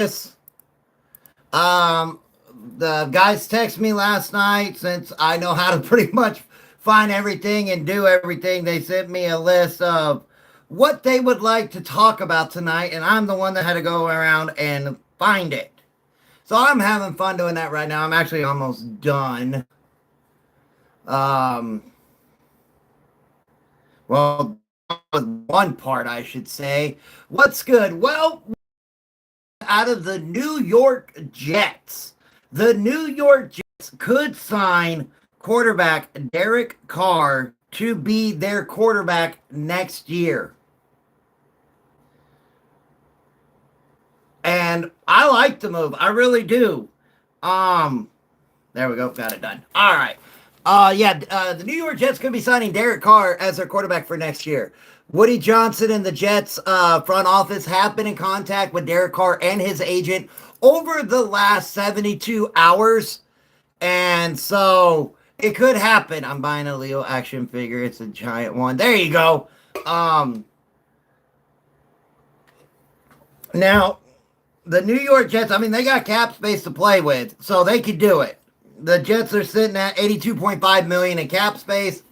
this. Um, the guys texted me last night since I know how to pretty much find everything and do everything. They sent me a list of what they would like to talk about tonight, and I'm the one that had to go around and find it. So I'm having fun doing that right now. I'm actually almost done. Um, well, one part, I should say. What's good? Well, out of the New York Jets. The New York Jets could sign quarterback Derek Carr to be their quarterback next year. And I like the move. I really do. Um, there we go. Got it done. All right. The New York Jets could be signing Derek Carr as their quarterback for next year. Woody Johnson and the Jets front office have been in contact with Derek Carr and his agent over the last 72 hours. And so it could happen. I'm buying a Leo action figure. It's a giant one. There you go. Now, the New York Jets, I mean, they got cap space to play with, so they could do it. The Jets are sitting at 82.5 million in cap space.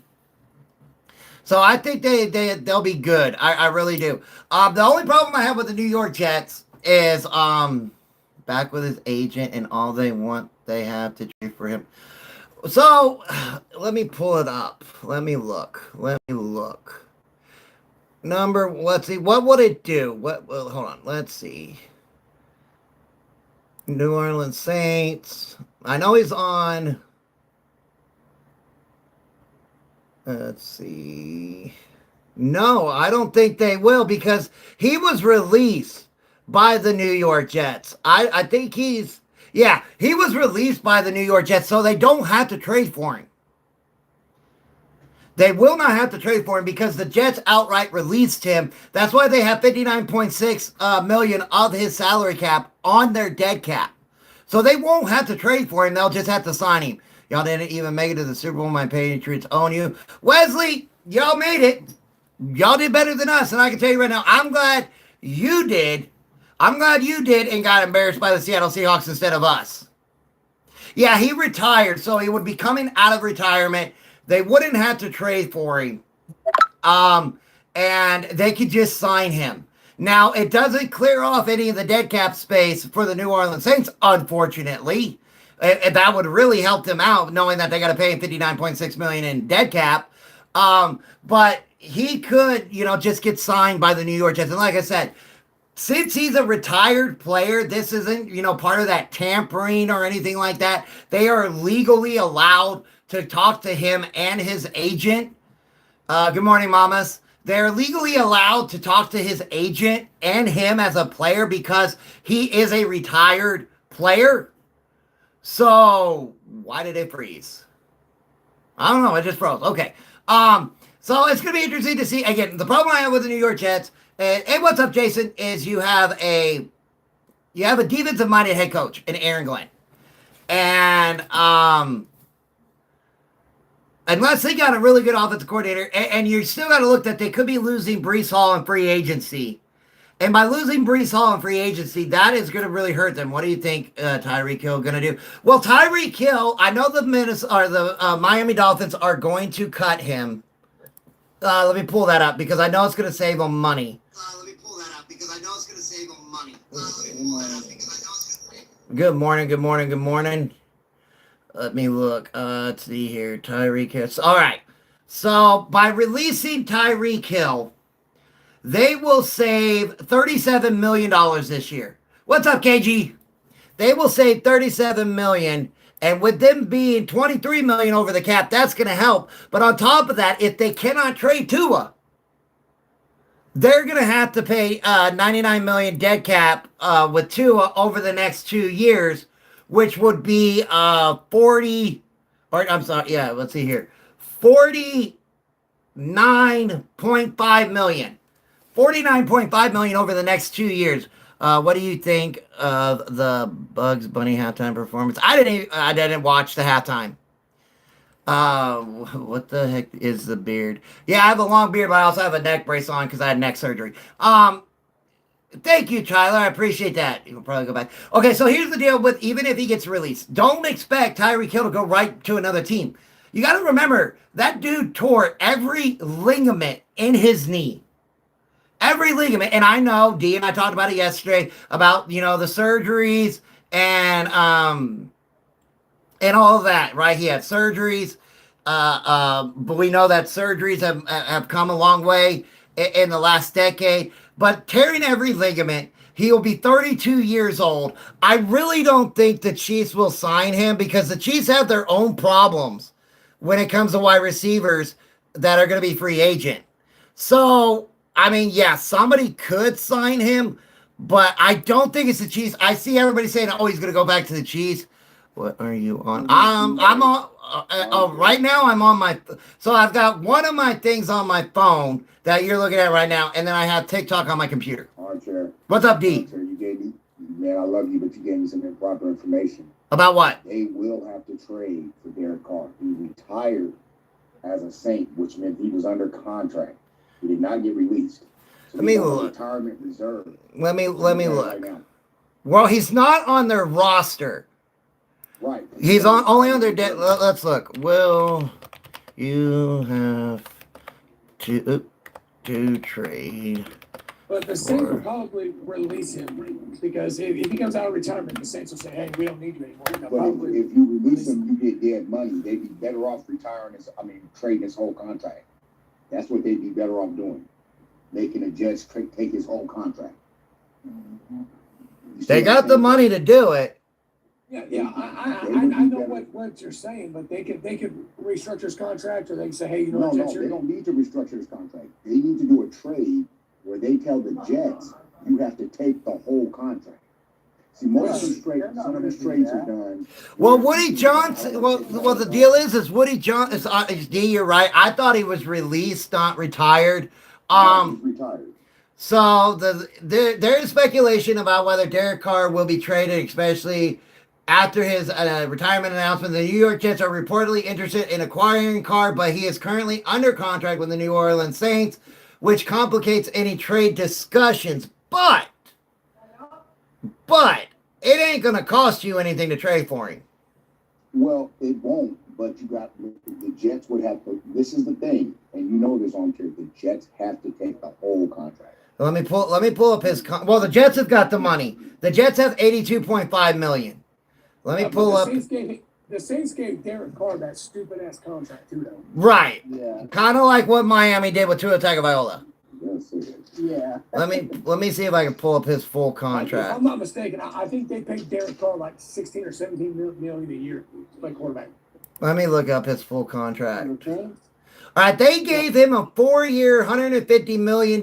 So I think they'll be good. I really do. The only problem I have with the New York Jets is back with his agent and all they have to trade for him. So let me pull it up. Let me look. Let's see. What would it do? Hold on. Let's see. New Orleans Saints. I know he's on. Let's see. No, I don't think they will because he was released by the New York Jets. I think he was released by the New York Jets, so they don't have to trade for him. They will not have to trade for him because the Jets outright released him. That's why they have 59.6 million of his salary cap on their dead cap. So they won't have to trade for him. They'll just have to sign him. Y'all didn't even make it to the Super Bowl. My Patriots own you. Wesley, y'all made it. Y'all did better than us. And I can tell you right now, I'm glad you did. I'm glad you did and got embarrassed by the Seattle Seahawks instead of us. Yeah, he retired, so he would be coming out of retirement. They wouldn't have to trade for him. And they could just sign him. Now, it doesn't clear off any of the dead cap space for the New Orleans Saints, unfortunately. That would really help them out, knowing that they got to pay him $59.6 million in dead cap. But he could, just get signed by the New York Jets. And like I said, since he's a retired player, this isn't, part of that tampering or anything like that. They are legally allowed to talk to him and his agent. Good morning, mamas. They're legally allowed to talk to his agent and him as a player because he is a retired player. So why did it freeze? I don't know. It just froze. Okay. So it's going to be interesting to see. Again, the problem I have with the New York Jets, and what's up, Jason, is you have a defensive-minded head coach in Aaron Glenn. And unless they got a really good offensive coordinator, and you still got to look that they could be losing Breece Hall in free agency. And by losing Breece Hall in free agency, that is going to really hurt them. What do you think Tyreek Hill going to do? Well, Tyreek Hill, I know the Miami Dolphins are going to cut him. Let me pull that up because I know it's going to save them money. Good morning. Let me look. Let's see here. Tyreek Hill. All right. So by releasing Tyreek Hill, they will save $37 million this year. What's up, KG? They will save $37 million. And with them being $23 million over the cap, that's going to help. But on top of that, if they cannot trade Tua, they're going to have to pay $99 million dead cap with Tua over the next 2 years, which would be 40, or I'm sorry, yeah, let's see here, $49.5 million. $49.5 million over the next 2 years. What do you think of the Bugs Bunny halftime performance? I didn't watch the halftime. What the heck is the beard? Yeah, I have a long beard, but I also have a neck brace on because I had neck surgery. Thank you, Tyler. I appreciate that. You'll probably go back. Okay, so here's the deal with even if he gets released, don't expect Tyreek Hill to go right to another team. You got to remember that dude tore every ligament in his knee. Every ligament. And I know D and I talked about it yesterday about, the surgeries and all of that, right? He had surgeries. But we know that surgeries have come a long way in the last decade. But tearing every ligament, he will be 32 years old. I really don't think the Chiefs will sign him because the Chiefs have their own problems when it comes to wide receivers that are going to be free agent. So, I mean, yeah, somebody could sign him, but I don't think it's the Chiefs. I see everybody saying, oh, he's going to go back to the Chiefs. What are you on? I'm on. Right now, I'm on my. So I've got one of my things on my phone that you're looking at right now, and then I have TikTok on my computer. Armchair. What's up, D? Armchair, you gave me, man, I love you, but you gave me some improper information. About what? They will have to trade for Derek Carr. He retired as a Saint, which meant he was under contract. He did not get released. So let me look. Retirement reserve. Let me look. Right, well, he's not on their roster. Right. He's only on their debt. Let's look. Will you have to trade? But the Saints will probably release him because if he comes out of retirement, the Saints will say, "Hey, we don't need you anymore." But if you release him, you get dead money. They'd be better off trading his whole contract. That's what they'd be better off doing. Making a judge take his whole contract. They got the money to do it. Yeah, I know what you're saying, but they could restructure his contract, or they can say, hey, no, they don't need to restructure his contract. They need to do a trade where they tell the Jets you have to take the whole contract. See, most of the trades are done. Well, Woody Johnson. Well, the deal is Woody Johnson. D, you're right. I thought he was released, not retired. He's retired. So there is speculation about whether Derek Carr will be traded, especially after his retirement announcement. The New York Jets are reportedly interested in acquiring Carr, but he is currently under contract with the New Orleans Saints, which complicates any trade discussions. But it ain't going to cost you anything to trade for him. Well, it won't, but the Jets would have to. This is the thing, and you know this, Armchair. The Jets have to take the whole contract. Let me pull up his. Well, the Jets have got the money. The Jets have $82.5 million. Let me pull up. The Saints gave Derek Carr that stupid ass contract too, though. Right. Yeah. Kind of like what Miami did with Tua Tagovailoa. Yeah. Let me see if I can pull up his full contract. If I'm not mistaken, I think they paid Derek Carr like 16 or 17 million a year to play quarterback. Let me look up his full contract. Okay. All right, they gave him a 4-year, $150 million in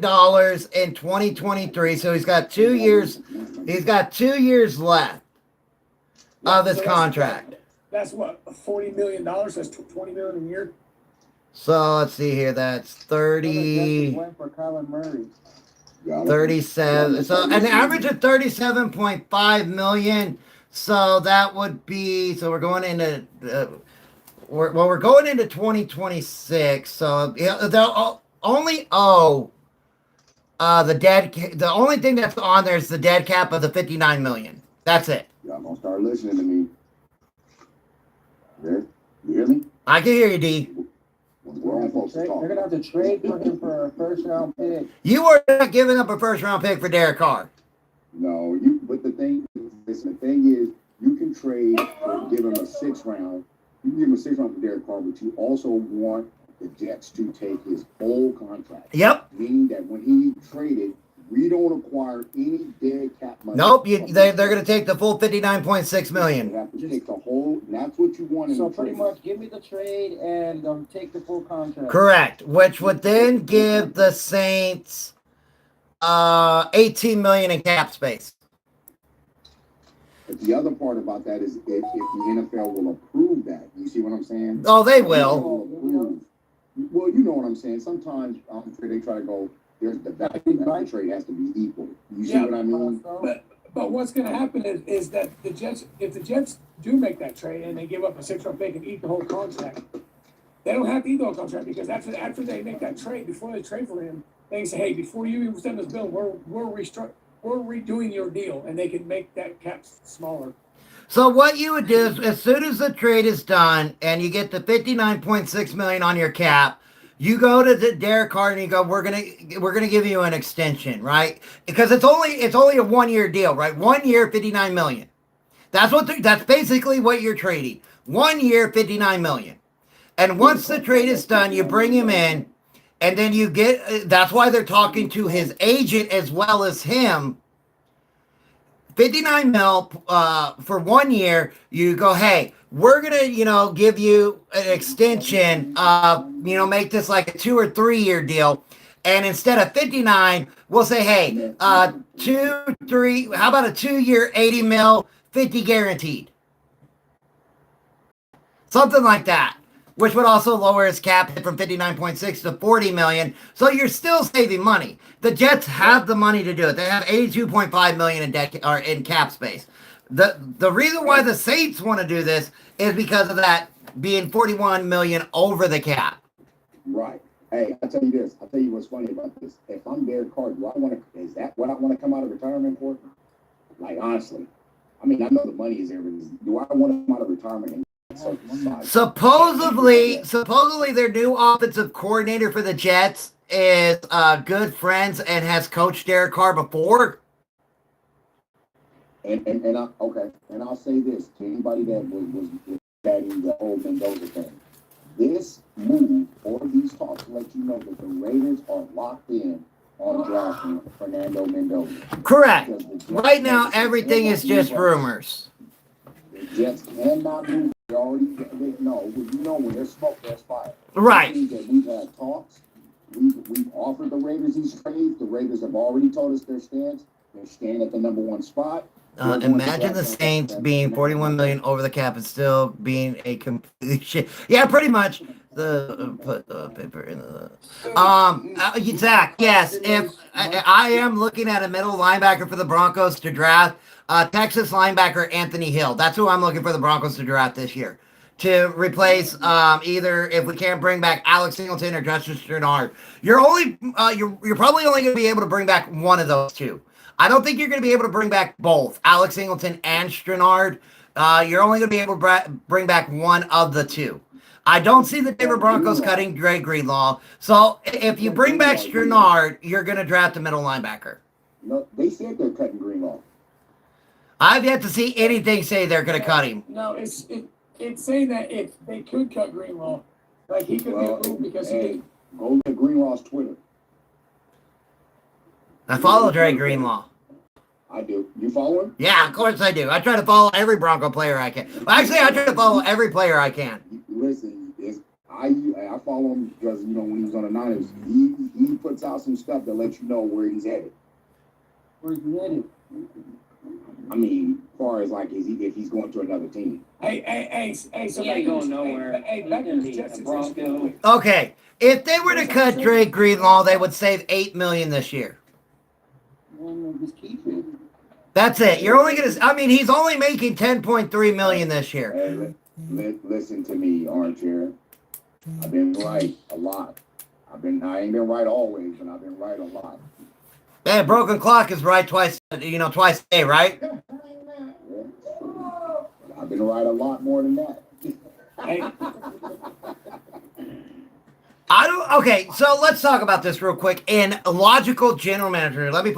2023. So he's got 2 years. He's got 2 years left of his contract. That's what, $40 million. That's $20 million a year. So let's see here. That's 30. Went for Kyler Murray. 37. So an average of 37.5 million. So that would be. So we're going into. We're going into 2026. So they'll only owe the only thing that's on there is the dead cap of the 59 million. That's it. Y'all gonna start listening to me. There, you hear me? I can hear you, D. They're gonna have to trade for him for a first-round pick. You are not giving up a first-round pick for Derek Carr. No, but the thing is, you can trade or give him a 6th round. You can give him a 6th round for Derek Carr, but you also want the Jets to take his whole contract. Yep. Meaning that when he traded, we don't acquire any dead cap money. Nope. They're going to take the full 59.6 million. They have to take the whole. That's what you want. So pretty much, give me the trade and take the full contract. Correct. Which would then give the Saints 18 million in cap space. But the other part about that is if the NFL will approve that. You see what I'm saying? Oh, they will. Well, you know what I'm saying. Sometimes they try to go. There's the value trade has to be equal. You see what I mean? But what's going to happen is that if the Jets do make that trade and they give up a 6th-round pick and eat the whole contract, they don't have to eat the whole contract because after they make that trade, before they trade for him, they can say, hey, before you even send this bill, we're we're redoing your deal, and they can make that cap smaller. So what you would do is, as soon as the trade is done and you get the 59.6 million on your cap, you go to the Derek Carr and you go, we're gonna give you an extension, right? Because it's only a 1 year deal, right? 1 year, 59 million. That's basically what you're trading. 1 year, 59 million. And once the trade is done, you bring him in, and then you get. That's why they're talking to his agent as well as him. 59 mil for 1 year. You go, hey, we're gonna, give you an extension. Make this like a 2 or 3 year deal. And instead of 59, we'll say, hey, 2, 3. How about a 2 year, 80 mil, 50 guaranteed, something like that. Which would also lower his cap hit from 59.6 to 40 million. So you're still saving money. The Jets have the money to do it. They have 82.5 million in cap space. The reason why the Saints want to do this is because of that being 41 million over the cap. Right. Hey, I'll tell you this. I'll tell you what's funny about this. If I'm Derek Carr, is that what I want to come out of retirement for? Like, honestly. I mean, I know the money is there, but do I want to come out of retirement and Supposedly, their new offensive coordinator for the Jets is good friends and has coached Derek Carr before. And I'll say this to anybody that was batting the whole Mendoza thing. This move or these talks let you know that the Raiders are locked in on drafting Fernando Mendoza. Correct. Right now, everything is just rumors. The Jets cannot move. They know when there's smoke, there's fire. Right. That we've had talks. We've offered the Raiders these trades. The Raiders have already told us their stance. They're staying at the number 1 spot. Imagine the Saints being 41 million over the cap and still being a complete shit. Yeah, pretty much. Put the paper in the. Zach, yes. If I am looking at a middle linebacker for the Broncos to draft, Texas linebacker Anthony Hill. That's who I'm looking for the Broncos to draft this year to replace either if we can't bring back Alex Singleton or Justin Sternard. You're probably only going to be able to bring back one of those two. I don't think you're going to be able to bring back both Alex Singleton and Sternard. You're only going to be able to bring back one of the two. I don't see the Denver Broncos cutting Dre Greenlaw. So if you bring back Sternard, you're going to draft a middle linebacker. No, they said they're cutting Greenlaw. I've yet to see anything say they're going to cut him. No, it's saying that if they could cut Greenlaw, like he could be a move because go to Greenlaw's Twitter. I follow Dre Greenlaw. I do. You follow him? Yeah, of course I do. I try to follow every Bronco player I can. Well, actually, I try to follow every player I can. Listen, I follow him because, when he was on the Niners, he puts out some stuff that lets you know where he's headed. Where's he headed? I mean, as far as like, if he's going to another team. Hey, so he ain't going nowhere. Back in the Jets Broncos. Okay, if they were to cut Dre Greenlaw, they would save $8 million this year. Well, just keep it. That's it. You're only gonna. I mean, he's only making $10.3 million this year. Hey, listen to me, Armchair. I've been right a lot. I ain't been right always, but I've been right a lot. Yeah, broken clock is right twice a day, right? Yeah. I've been right a lot more than that. Okay, so let's talk about this real quick. In a logical general manager, let me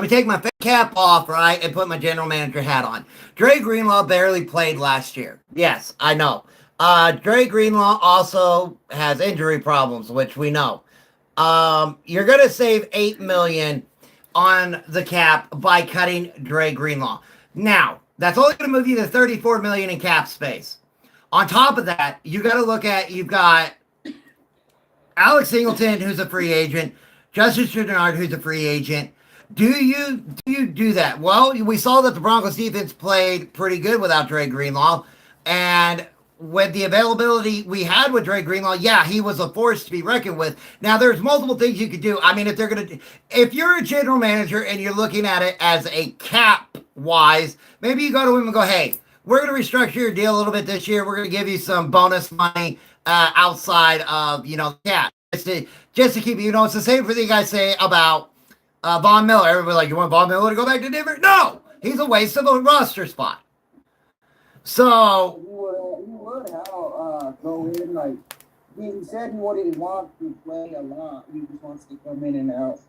take my cap off, right, and put my general manager hat on. Dre Greenlaw barely played last year. Yes, I know. Dre Greenlaw also has injury problems, which we know. You're gonna save $8 million on the cap by cutting Dre Greenlaw. Now, that's only gonna move you to $34 million in cap space. On top of that, you've got Alex Singleton, who's a free agent, Justin Sternard, who's a free agent. Do you do that? Well, we saw that the Broncos defense played pretty good without Dre Greenlaw, and with the availability we had with Dre Greenlaw, yeah, he was a force to be reckoned with. Now, there's multiple things you could do. I mean, if you're a general manager and you're looking at it as a cap wise, maybe you go to him and go, hey, we're going to restructure your deal a little bit this year. We're going to give you some bonus money outside of, cap, just to keep, it's the same thing I say about Von Miller. Everybody like, you want Von Miller to go back to Denver? No, he's a waste of a roster spot. So He would go in like he said he wouldn't want to play a lot. He just wants to come in and help.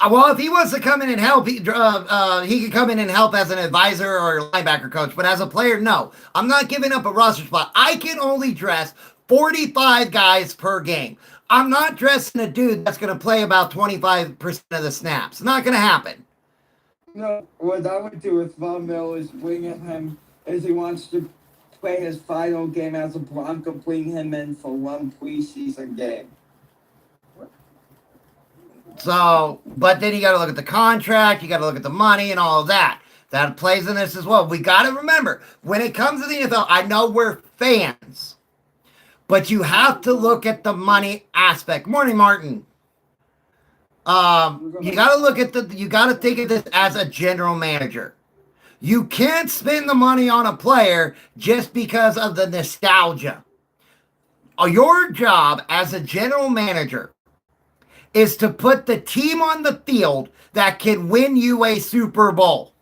well, if he wants to come in and help, he can come in and help as an advisor or linebacker coach. But as a player, no, I'm not giving up a roster spot. I can only dress 45 guys per game. I'm not dressing a dude that's going to play about 25% of the snaps. Not going to happen. No, what I would do with Von Miller is bring him as he wants to play his final game as a Bronco, bring him in for one preseason game. So, but then you got to look at the contract, you got to look at the money and all of that. That plays in this as well. We got to remember, when it comes to the NFL, I know we're fans, but you have to look at the money aspect. Morning, Martin. You got to look at you got to think of this as a general manager. You can't spend the money on a player just because of the nostalgia. Your job as a general manager is to put the team on the field that can win you a Super Bowl.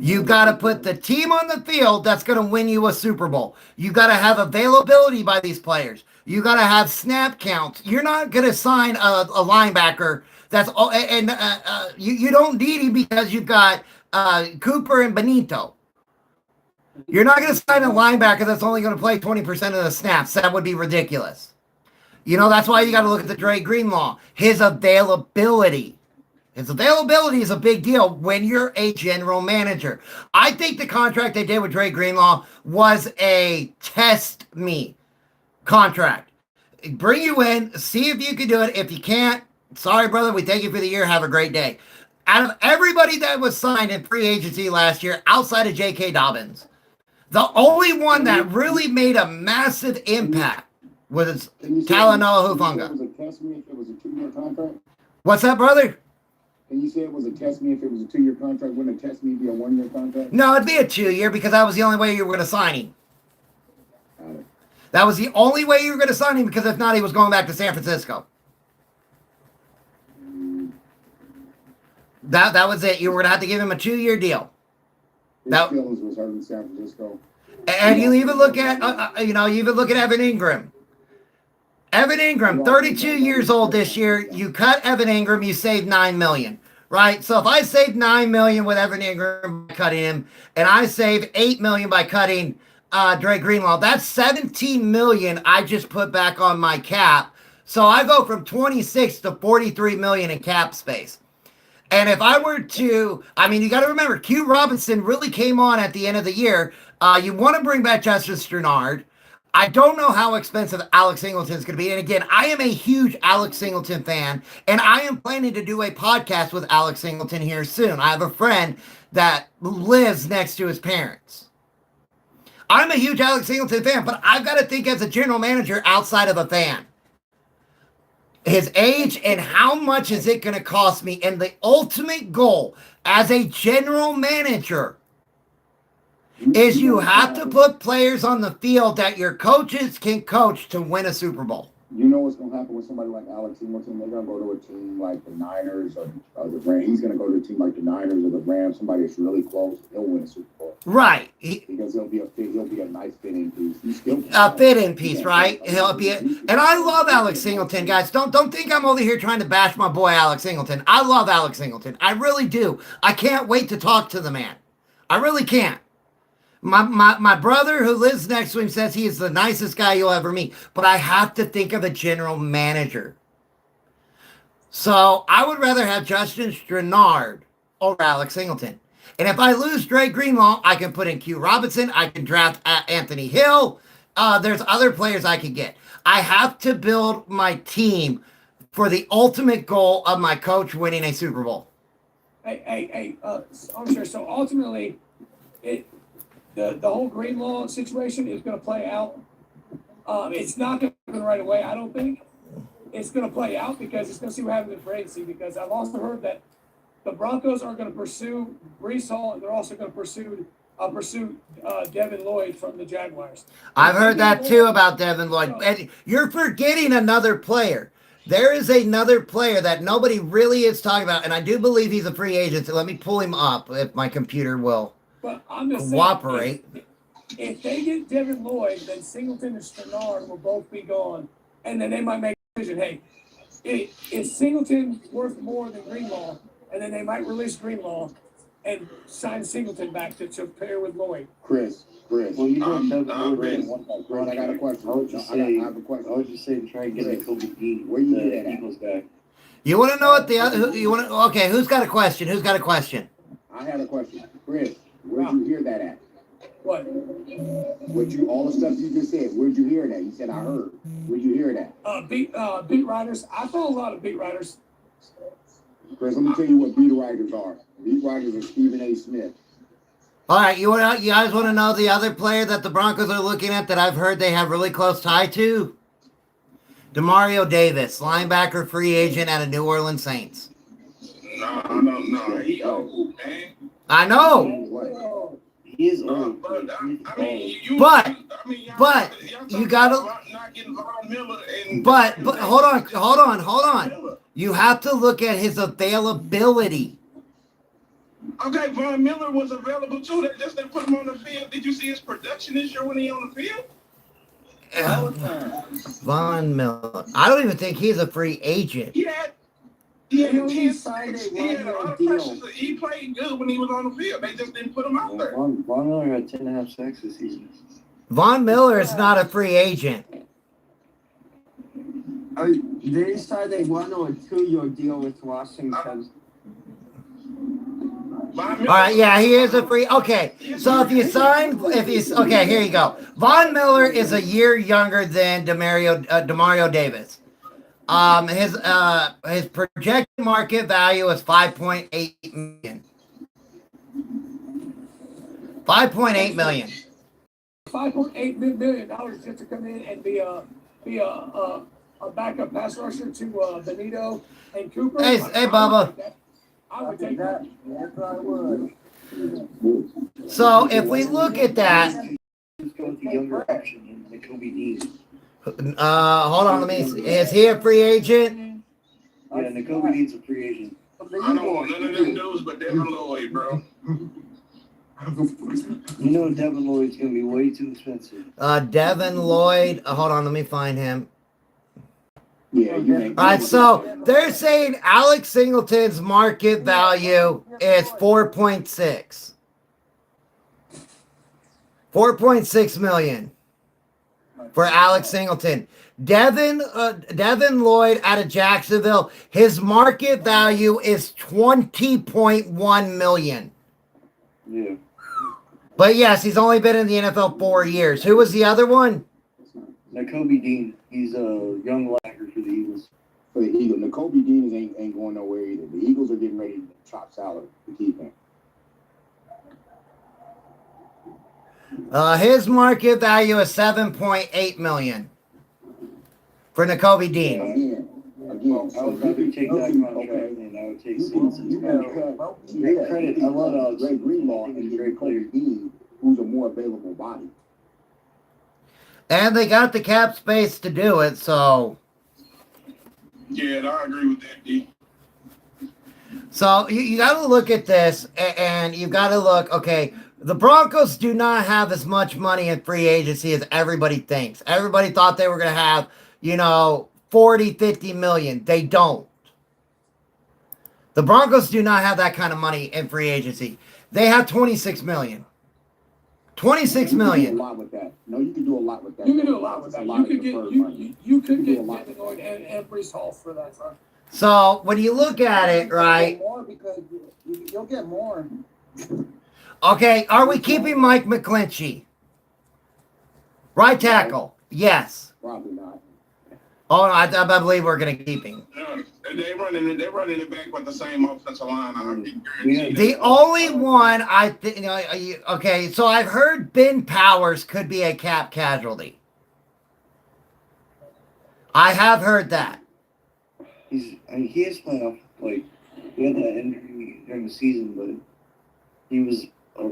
You got to put the team on the field that's going to win you a Super Bowl. You got to have availability by these players. You got to have snap counts. You're not going to sign a linebacker that's you don't need him because you've got Cooper and Benito. You're not going to sign a linebacker that's only going to play 20% of the snaps. That would be ridiculous. You know, that's why you got to look at the Dre Greenlaw. His availability. His availability is a big deal when you're a general manager. I think the contract they did with Dre Greenlaw was a test me contract. Bring you in, see if you can do it. If you can't, sorry, brother, we thank you for the year. Have a great day. Out of everybody that was signed in free agency last year, outside of J.K. Dobbins, the only one that really made a massive impact was Talanoa Hufanga. Was it test me if it was a 2-year contract? What's that, brother? Can you say it was a test me if it was a 2-year contract? Wouldn't a test me be a 1-year contract? No, it'd be a 2-year because that was the only way you were going to sign him. That was the only way you were going to sign him because if not, he was going back to San Francisco. That was it. You were going to have to give him a 2-year deal. His feelings was hurt in San Francisco. And you even look at, you even look at Evan Ingram. Evan Ingram, 32 years old this year. You cut Evan Ingram, you saved $9 million, right? So if I save $9 million with Evan Ingram by cutting him, and I save $8 million by cutting Dre Greenlaw, that's $17 million I just put back on my cap. So I go from 26 to 43 million in cap space. And if I were to, you got to remember, Q Robinson really came on at the end of the year. You want to bring back Justice Sternard. I don't know how expensive Alex Singleton is going to be. And again, I am a huge Alex Singleton fan, and I am planning to do a podcast with Alex Singleton here soon. I have a friend that lives next to his parents. I'm a huge Alex Singleton fan, but I've got to think as a general manager outside of a fan. His age and how much is it going to cost me? And the ultimate goal as a general manager is you have to put players on the field that your coaches can coach to win a Super Bowl. You know what's going to happen with somebody like Alex Singleton? They're going to go to a team like the Niners or the Rams. He's going to go to a team like the Niners or the Rams, somebody that's really close. He'll win a Super Bowl. Right. Because he'll be a nice fit-in piece. He's still a fit-in piece, right? He'll be and I love Alex Singleton, guys. Don't think I'm over here trying to bash my boy Alex Singleton. I love Alex Singleton. I really do. I can't wait to talk to the man. I really can't. My brother who lives next to him says he is the nicest guy you'll ever meet. But I have to think of a general manager. So I would rather have Justin Sternard over Alex Singleton. And if I lose Dre Greenlaw, I can put in Q Robinson. I can draft Anthony Hill. There's other players I could get. I have to build my team for the ultimate goal of my coach winning a Super Bowl. I'm sure. So ultimately, the whole Greenlaw situation is going to play out. It's not going to happen right away, I don't think. It's going to play out because it's going to see what happens in free agency. Because I've also heard that the Broncos are going to pursue Breece Hall, and they're also going to pursue Devin Lloyd from the Jaguars. I've heard that too about Devin Lloyd. And you're forgetting another player. There is another player that nobody really is talking about, and I do believe he's a free agent. So let me pull him up if my computer will But I'm just cooperate. saying, if they get Devin Lloyd, then Singleton and Stannard will both be gone, and then they might make a decision. Hey, is Singleton worth more than Greenlaw? And then they might release Greenlaw and sign Singleton back to pair with Lloyd. Chris. Well, you don't have Chris, Chris, I got a question. I would just say, I have a question. I would just say to try and get a Kobe Dean, Where you get that the at? Eagles guy. You want to know what the other? You want to? Okay, who's got a question? Who's got a question? I had a question. Chris, where'd you hear that at? What? All the stuff you just said, where'd you hear that? You said I heard. Where'd you hear that? Beat writers. I follow a lot of beat writers. Chris, let me tell you what beat writers are. Beat writers are Stephen A. Smith. All right, you guys want to know the other player that the Broncos are looking at that I've heard they have really close tie to? Demario Davis, linebacker, free agent out of New Orleans Saints. No. He old, man. I know, He is old. But you gotta. But hold on. You have to look at his availability. Okay, Von Miller was available too. They just didn't put him on the field. Did you see his production this year when he on the field? Von Miller. I don't even think he's a free agent. He had a lot of pressure. He played good when he was on the field. They just didn't put him out there. Von Miller had 10.5 sacks this season. Von Miller is not a free agent. They signed a 1 or 2 year deal with Washington. All right, yeah, he is a free. Okay, so okay, here you go. Von Miller is a year younger than Demario Davis. His projected market value is $5.8 million. $5.8 million. $5.8 million just to come in and be a backup pass rusher to Benito and Cooper. Hey, Bubba. I would take that. Yes, I would. So if we look at that, Let's go with the younger option in the Kobe Dean. hold on, let me see. Is he a free agent? Yeah, Nakobe Dean's a free agent. I don't want none of them dudes but Devin Lloyd, bro. You know Devin Lloyd's going to be way too expensive. Devin Lloyd. Hold on, let me find him. Yeah, All right, so they're saying Alex Singleton's market value is 4.6. 4.6 million for Alex Singleton. Devin Lloyd out of Jacksonville, his market value is 20.1 million. Yeah. But yes, he's only been in the NFL 4 years. Who was the other one? Nakobe Dean. He's a young linebacker for the Eagles. For the Eagles, Nakobe Dean ain't going nowhere either. The Eagles are getting ready to chop salary to keep him. His market value is 7.8 million for Nakobe Dean. Again, I would probably take that contract and I would take Singleton's contract. Great credit. I love Greg Greenlaw and Greg Dean, who's a more available body. And they got the cap space to do it, so. Yeah, I agree with that, D. So you got to look at this, and you've got to look, okay, the Broncos do not have as much money in free agency as everybody thinks. Everybody thought they were going to have, 40, 50 million. They don't. The Broncos do not have that kind of money in free agency. They have 26 million. 26 million. You can do a lot with that. No, you can do a lot with that. You can do a lot with that. You could get Devin Lloyd and Breece Hall for that, son. So when you look at it, right? More because you'll get more. Okay, are we keeping Mike McClinchy? Right tackle. Yes. Probably not. Oh, I believe we're going to keep him. They're running it back with the same offensive line. The only one I think, okay, so I've heard Ben Powers could be a cap casualty. I have heard that. He is playing off, he had that injury during the season, but he was a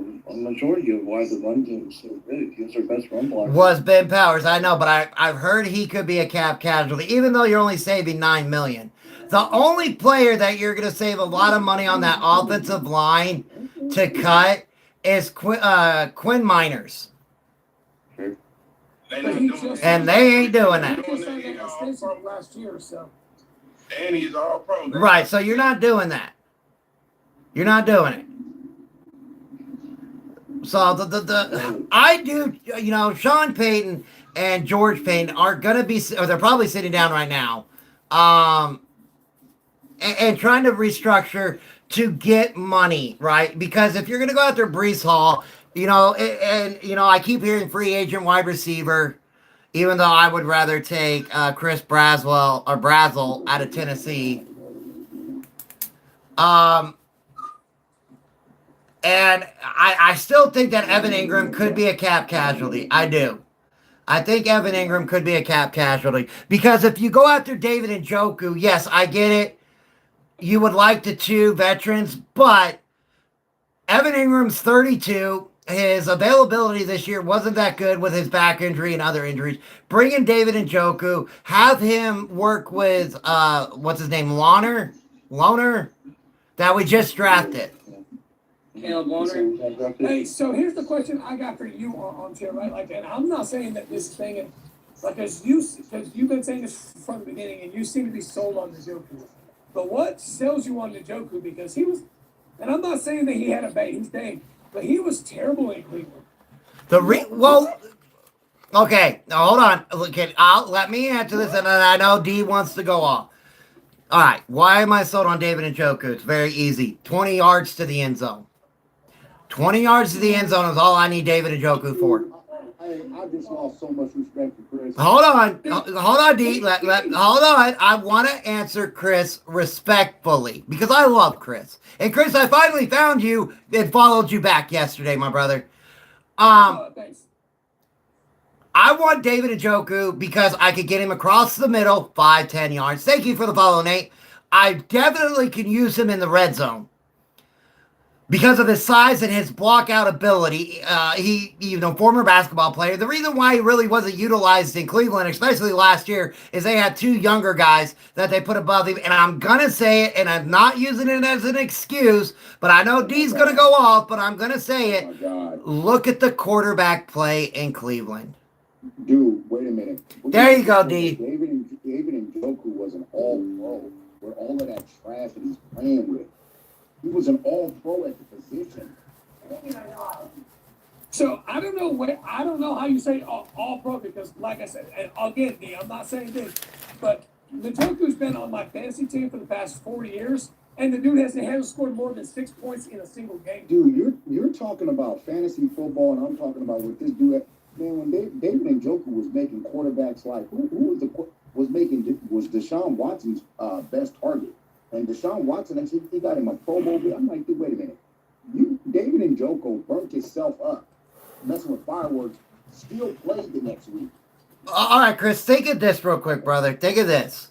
majority of why the run game is so good. He was their best run blocker. Was Ben Powers. I know, but I've heard he could be a cap casualty, even though you're only saving $9 million. The only player that you're going to save a lot of money on that offensive line to cut is Quinn Miners. Sure. And they ain't doing that. Last year, so. And he's all pro. Right, so you're not doing that. You're not doing it. So I do, you know, Sean Payton and George Payton are going to be, or they're probably sitting down right now, and trying to restructure to get money, right? Because if you're going to go after Brees Hall, you know, and you know, I keep hearing free agent wide receiver, even though I would rather take Chris Brazel out of Tennessee. And I still think that Evan Ingram could be a cap casualty. I do. I think Evan Ingram could be a cap casualty. Because if you go after David Njoku, yes, I get it. You would like the two veterans, but Evan Ingram's 32. His availability this year wasn't that good with his back injury and other injuries. Bring in David Njoku. Have him work with, what's his name, Loner, that we just drafted. Caleb Warner. Hey, so here's the question I got for you on Chair, right? Like, and I'm not saying that this thing is, like, because you've been saying this from the beginning, and you seem to be sold on Njoku. But what sells you on Njoku? Because he was, and I'm not saying that he had a bad, he's bad, but he was terrible in Cleveland. Okay, now hold on. Let me answer this, and I know D wants to go off. All right, why am I sold on David Njoku? It's very easy. 20 yards to the end zone. 20 yards to the end zone is all I need David Njoku for. I just lost so much respect for Chris. Hold on, D. Hold on. I want to answer Chris respectfully because I love Chris. And Chris, I finally found you and followed you back yesterday, my brother. Thanks. I want David Njoku because I could get him across the middle, 5-10 yards. Thank you for the follow, Nate. I definitely can use him in the red zone because of his size and his block out ability. He, you know, former basketball player. The reason why he really wasn't utilized in Cleveland, especially last year, is they had two younger guys that they put above him. And I'm going to say it, and I'm not using it as an excuse, but I know D's going to go off, but I'm going to say it. Oh, look at the quarterback play in Cleveland. Dude, wait a minute. There you go, D. David Njoku was an all-pro with all of that trash that he's playing with. He was an all-pro at the position. So I don't know how you say all pro because, like I said, and again, D, I'm not saying this, but Njoku's been on my fantasy team for the past 4 years, and the dude hasn't scored more than 6 points in a single game. Dude, you're talking about fantasy football, and I'm talking about what this dude. Man, when David Njoku was making quarterbacks like who was Deshaun Watson's best target, and Deshaun Watson actually he got him a Pro Bowl. I'm like, dude, wait a minute, David Njoku burnt himself up messing with fireworks. Still played the next week. All right, Chris, think of this real quick, brother. Think of this.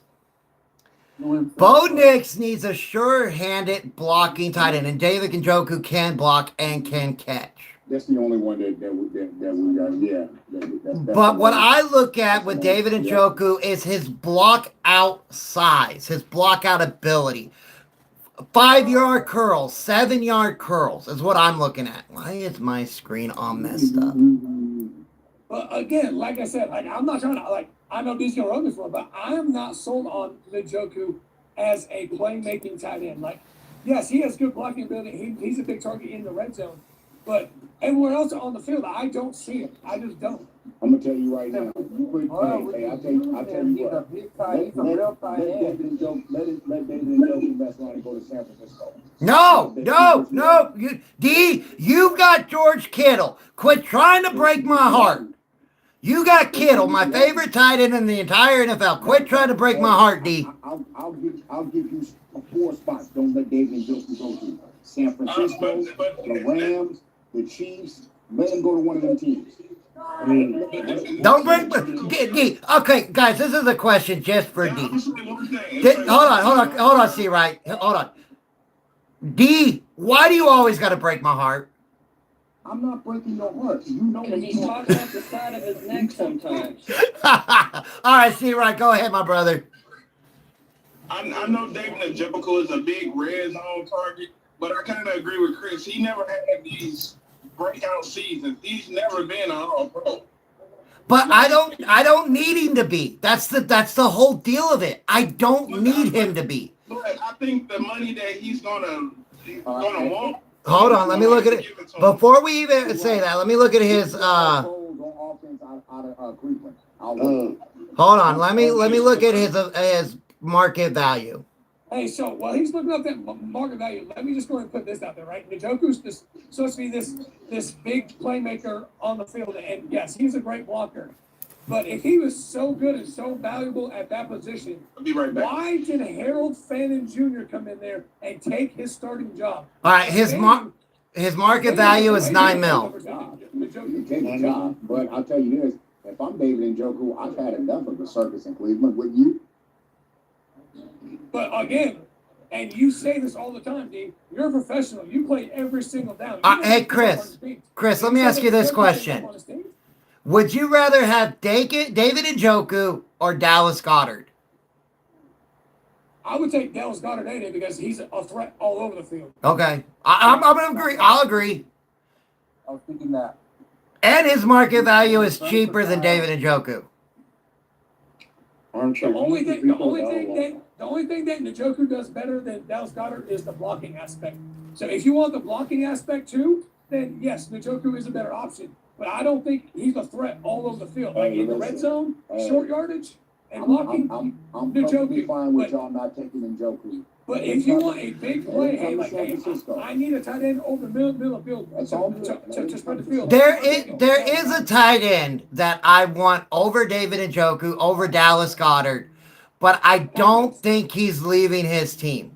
Bo Nix needs a sure-handed blocking tight end, and David Njoku can block and can catch. That's the only one that we got. Yeah. But what I look at with David Njoku is his block out size, his block out ability. 5-yard curls, 7-yard curls is what I'm looking at. Why is my screen all messed up? But again, like I said, like I'm not trying to I know D's gonna run this one, but I am not sold on Njoku as a playmaking tight end. Like, yes, he has good blocking ability. He's a big target in the red zone. But everywhere else on the field, I don't see it. I just don't. I'm gonna tell you right now. Hey, I'll tell you what. Let David Njoku mess around and go to San Francisco. No. You've got George Kittle. Quit trying to break my heart. You got Kittle, my favorite tight end in the entire NFL. Quit trying to break my heart, D. I'll give you 4 spots. Don't let David Njoku go to San Francisco, the Rams, the Chiefs. Let him go to one of them teams. Don't break D. Okay, guys, this is a question just for D. Hold on, see right. Hold on. D, why do you always got to break my heart? I'm not breaking your heart. You know Because he talks off the side of his neck sometimes. All right, see, right. Go ahead, my brother. I know David Njoku is a big red zone target, but I kind of agree with Chris. He never had these breakout seasons. He's never been an All-Pro. But I don't need him to be. That's the whole deal of it. I don't need him to be. But I think the money that he's gonna want. Hold on, let me look at it. Before we even say that, let me look at his hold on, let me look at his market value. Hey, so while he's looking up that market value, let me just go ahead and put this out there, right? Njoku's supposed to be this big playmaker on the field, and yes, he's a great blocker. But if he was so good and so valuable at that position, I'll be right back. why did Harold Fannin Jr. come in there and take his starting job? All right, his market value is $9 million. You take the job, but I'll tell you this: if I'm David Njoku, I've had enough of the circus in Cleveland. Wouldn't you? But again, and you say this all the time, D, you're a professional. You play every single down. Hey, Chris, let me ask you this question. Would you rather have David Njoku or Dallas Goedert? I would take Dallas Goedert any day because he's a threat all over the field. Okay. I'm going to agree. I'll agree. I was thinking that. And his market value is cheaper than David Njoku. Armchair. The only thing that Njoku does better than Dallas Goedert is the blocking aspect. So if you want the blocking aspect too, then yes, Njoku is a better option. But I don't think he's a threat all over the field. Like in the red zone, short yardage, and blocking, I'm perfectly Njoku. fine with y'all not taking Njoku. But if you want a big play, hey, like, hey, I need a tight end over the middle of the field to spread the field. There is a tight end that I want over David Njoku, over Dallas Goedert, but I don't think he's leaving his team.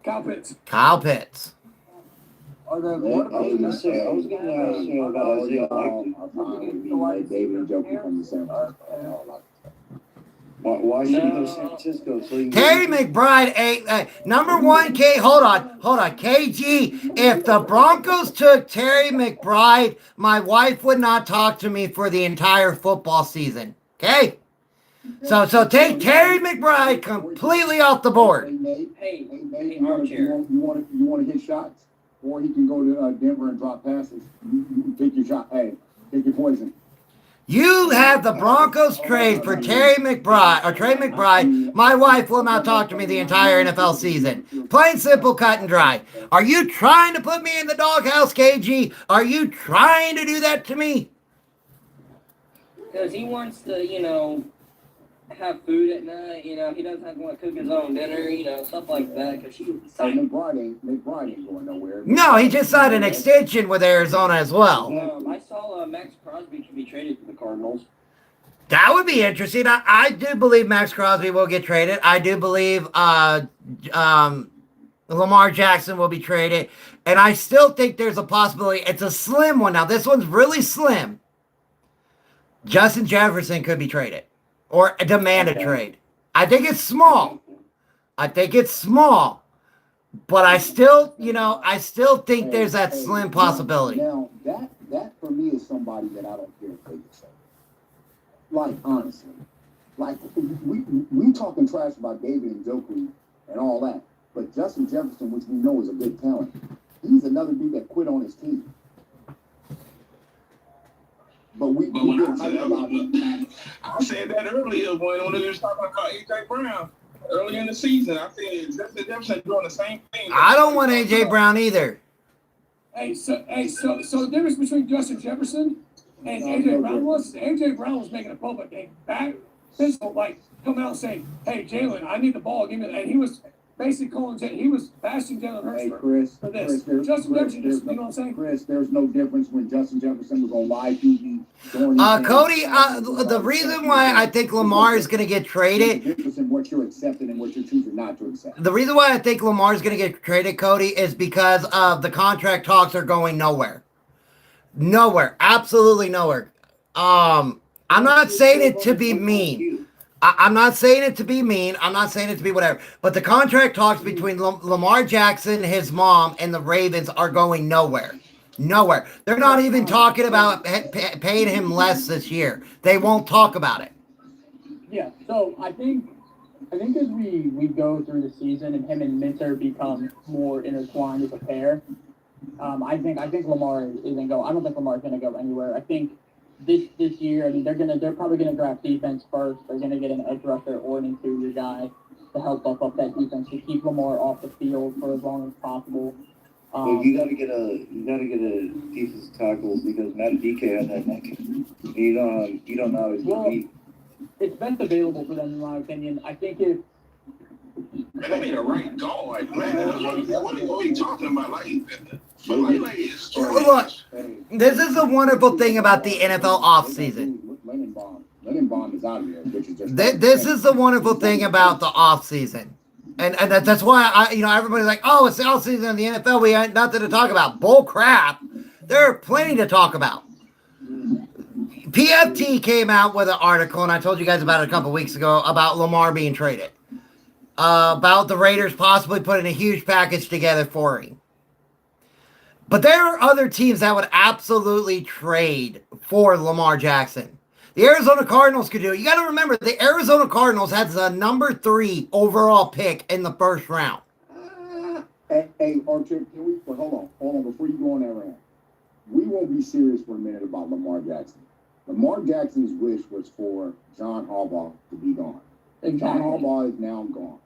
Kyle Pitts. I was gonna say about David Njoku from the San Francisco. Why should he go to San Francisco? So Terry McBride, number one, hold on, KG. If the Broncos took Terry McBride, my wife would not talk to me for the entire football season. Okay, so take Terry McBride completely off the board. Hey, Armchair. You want to hit shots, or he can go to Denver and drop passes. You pick your shot. Hey, pick your poison. You have the Broncos trade for Trey McBride. My wife will not talk to me the entire NFL season. Plain simple, cut and dry. Are you trying to put me in the doghouse, KG? Are you trying to do that to me? Because he wants to, have food at night. He doesn't have to want to cook his own dinner, stuff like that. Because McBride ain't going nowhere. No, he just signed an extension with Arizona as well. I saw Max Crosby can be traded to the Cardinals. That would be interesting. I do believe Max Crosby will get traded. I do believe Lamar Jackson will be traded. And I still think there's a possibility. It's a slim one. Now, this one's really slim. Justin Jefferson could be traded or demand a trade. I think it's small. But I still think there's that slim possibility. Now, that for me is somebody that I don't care if they say. Like, honestly. Like, we talking trash about David Njoku and all that. But Justin Jefferson, which we know is a good talent, he's another dude that quit on his team. But we didn't talk about him. I said that earlier when we were talking about A.J. Brown early in the season. I said Justin Jefferson doing the same thing. I don't want A.J. Brown either. So the difference between Justin Jefferson and A.J. Brown was A.J. Brown was making a public game back physical, like come out saying, "Hey Jalen, I need the ball, give me that." And he was basically calling he was bashing Jalen Hurts for this. Justin Jefferson, you know what I'm saying? Chris, there's no difference when Justin Jefferson was on live TV. Cody, the reason why I think Lamar is going to get traded. Difference in what you're accepting and what you're choosing not to accept. The reason why I think Lamar is going to get traded, Cody, is because of the contract talks are going nowhere. Nowhere. Absolutely nowhere. I'm not saying it to be mean. I'm not saying it to be mean. I'm not saying it to be whatever. But the contract talks between Lamar Jackson, his mom, and the Ravens are going nowhere. Nowhere. They're not even talking about paying him less this year. They won't talk about it. Yeah, so I think as we go through the season and him and Minter become more intertwined as a pair, I think Lamar isn't go. I don't think Lamar's going to go anywhere. I think this year, I mean, they're probably going to draft defense first. They're going to get an edge rusher or an interior guy to help buff up that defense to keep Lamar off the field for as long as possible. Well, you gotta get a defensive tackle because Matt DK had that neck. You don't know. It's best available for them, in my opinion. I think if Man, they need a right guard, man. What are you talking about? Like is Look, this is the wonderful thing about the NFL offseason. Lennon Bond is out of here, which is just This is the wonderful thing about the offseason. And that's why everybody's like, oh, it's the offseason in the NFL. We ain't nothing to talk about. Bull crap. There are plenty to talk about. PFT came out with an article, and I told you guys about it a couple weeks ago, about Lamar being traded. About the Raiders possibly putting a huge package together for him. But there are other teams that would absolutely trade for Lamar Jackson. The Arizona Cardinals could do it. You got to remember, the Arizona Cardinals had the number 3 overall pick in the first round. Hey, Archer, hold on, before you go on that rant. We won't be serious for a minute about Lamar Jackson. Lamar Jackson's wish was for John Harbaugh to be gone. And John Harbaugh is now gone.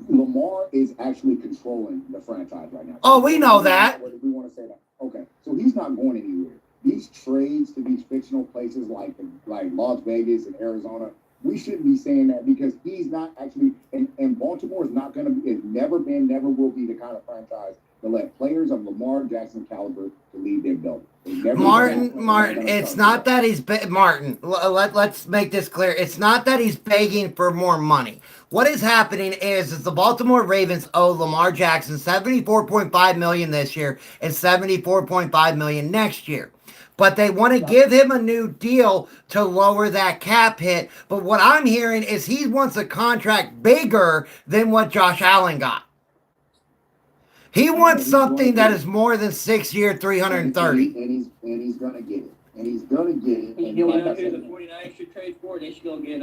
Lamar is actually controlling the franchise right now. Oh, we know that. We want to say that. Okay, so he's not going anywhere. These trades to these fictional places like Las Vegas and Arizona, we shouldn't be saying that because he's not actually, and Baltimore is not going to be, it's never been, never will be the kind of franchise to let players of Lamar Jackson caliber to leave their building. Martin, it's not that he's, Martin, let's make this clear. It's not that he's begging for more money. What is happening is the Baltimore Ravens owe Lamar Jackson $74.5 million this year and $74.5 million next year. But they want to give him a new deal to lower that cap hit. But what I'm hearing is he wants a contract bigger than what Josh Allen got. He wants something that is more than 6 year, 330. And he's gonna get it. And he's gonna get it. And You know who the 49ers should trade for? They should go get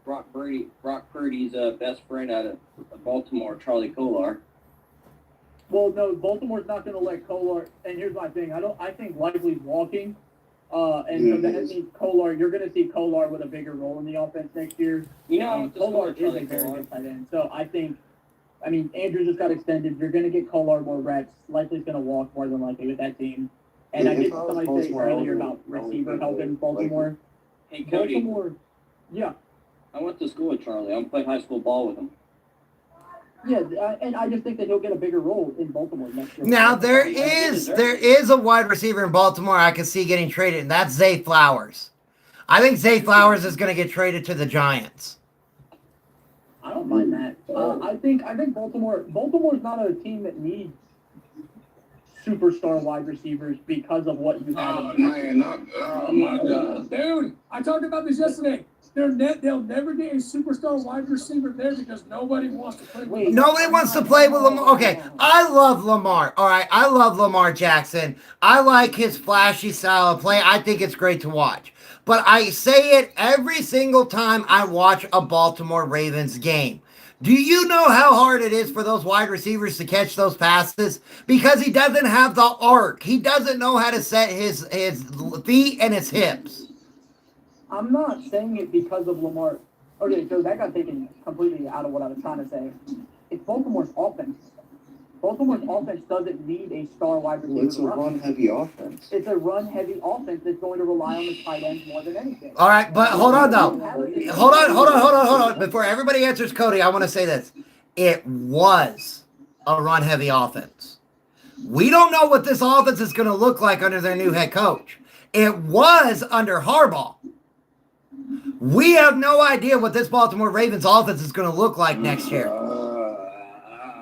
Brock Purdy's best friend out of Baltimore, Charlie Kolar. Well, no, Baltimore's not going to let Kolar. And here's my thing: I think Lively's walking, and so that means Kolar. You're going to see Kolar with a bigger role in the offense next year. You know, Kolar is a very good tight end. So Andrews just got extended. You're going to get Kolar more reps. Lively's going to walk more than likely with that team. And I did somebody say earlier about receiver help in Baltimore. Hey, Cody. Baltimore, yeah. I went to school with Charlie. I played high school ball with him. Yeah, and I just think that he'll get a bigger role in Baltimore next year. Now, there is a wide receiver in Baltimore I can see getting traded, and that's Zay Flowers. I think Zay Flowers is going to get traded to the Giants. I don't mind that. I think Baltimore's not a team that needs superstar wide receivers because of what you have. Oh my God, dude! I talked about this yesterday. They'll never get a superstar wide receiver there because nobody wants to play with Lamar. Nobody wants to play with Lamar. Okay, I love Lamar. All right, I love Lamar Jackson. I like his flashy style of play. I think it's great to watch. But I say it every single time I watch a Baltimore Ravens game. Do you know how hard it is for those wide receivers to catch those passes? Because he doesn't have the arc. He doesn't know how to set his feet and his hips. I'm not saying it because of Lamar. Okay, so that got taken completely out of what I was trying to say. It's Baltimore's offense. Baltimore's offense doesn't need a star wide receiver. It's a run-heavy offense. It's a run-heavy offense that's going to rely on the tight ends more than anything. All right, but hold on, though. Hold on. Before everybody answers Cody, I want to say this. It was a run-heavy offense. We don't know what this offense is going to look like under their new head coach. It was under Harbaugh. We have no idea what this Baltimore Ravens offense is going to look like next year.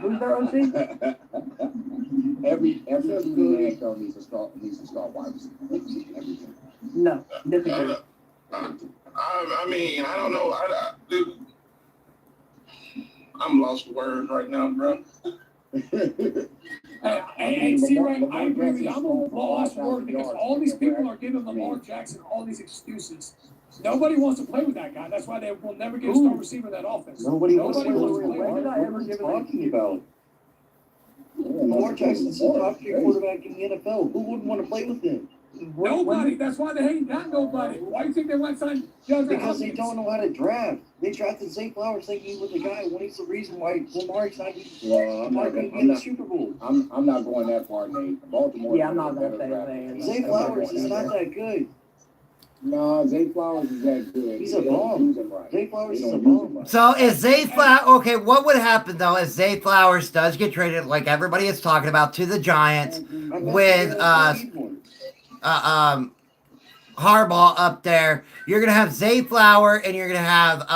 Who's their OC? Every NFL needs to start wide receiver. No, disagree. I mean, I don't know. Dude, I'm lost for words right now, bro. Hey, C-Ray, I agree with you. I'm a lost word because all these people are giving Lamar Jackson all these excuses. Nobody wants to play with that guy. That's why they will never get a star receiver in that offense. Nobody wants to play wants with to play Lamar. with What are you talking about? Lamar Jackson's the top 3 quarterback in the NFL. Who wouldn't want to play with him? Nobody. That's why they ain't got nobody. Why do you think they went sign DeAndre Because they Hopkins? don't know how to draft. They drafted Zay Flowers thinking he was the guy when he's the reason why Lamar's not Well, going to be in the Super Bowl. I'm not going that far, Nate. Baltimore. Yeah, I'm not gonna say Zay. Zay Flowers is not that good. No, Zay Flowers is that good. He's a They don't bomb. use him right. Zay Flowers They is a don't use him bomb. right. So is Zay Flowers, okay, what would happen though if Zay Flowers does get traded, like everybody is talking about, to the Giants with Harbaugh up there? You're going to have Zay Flower and you're going to have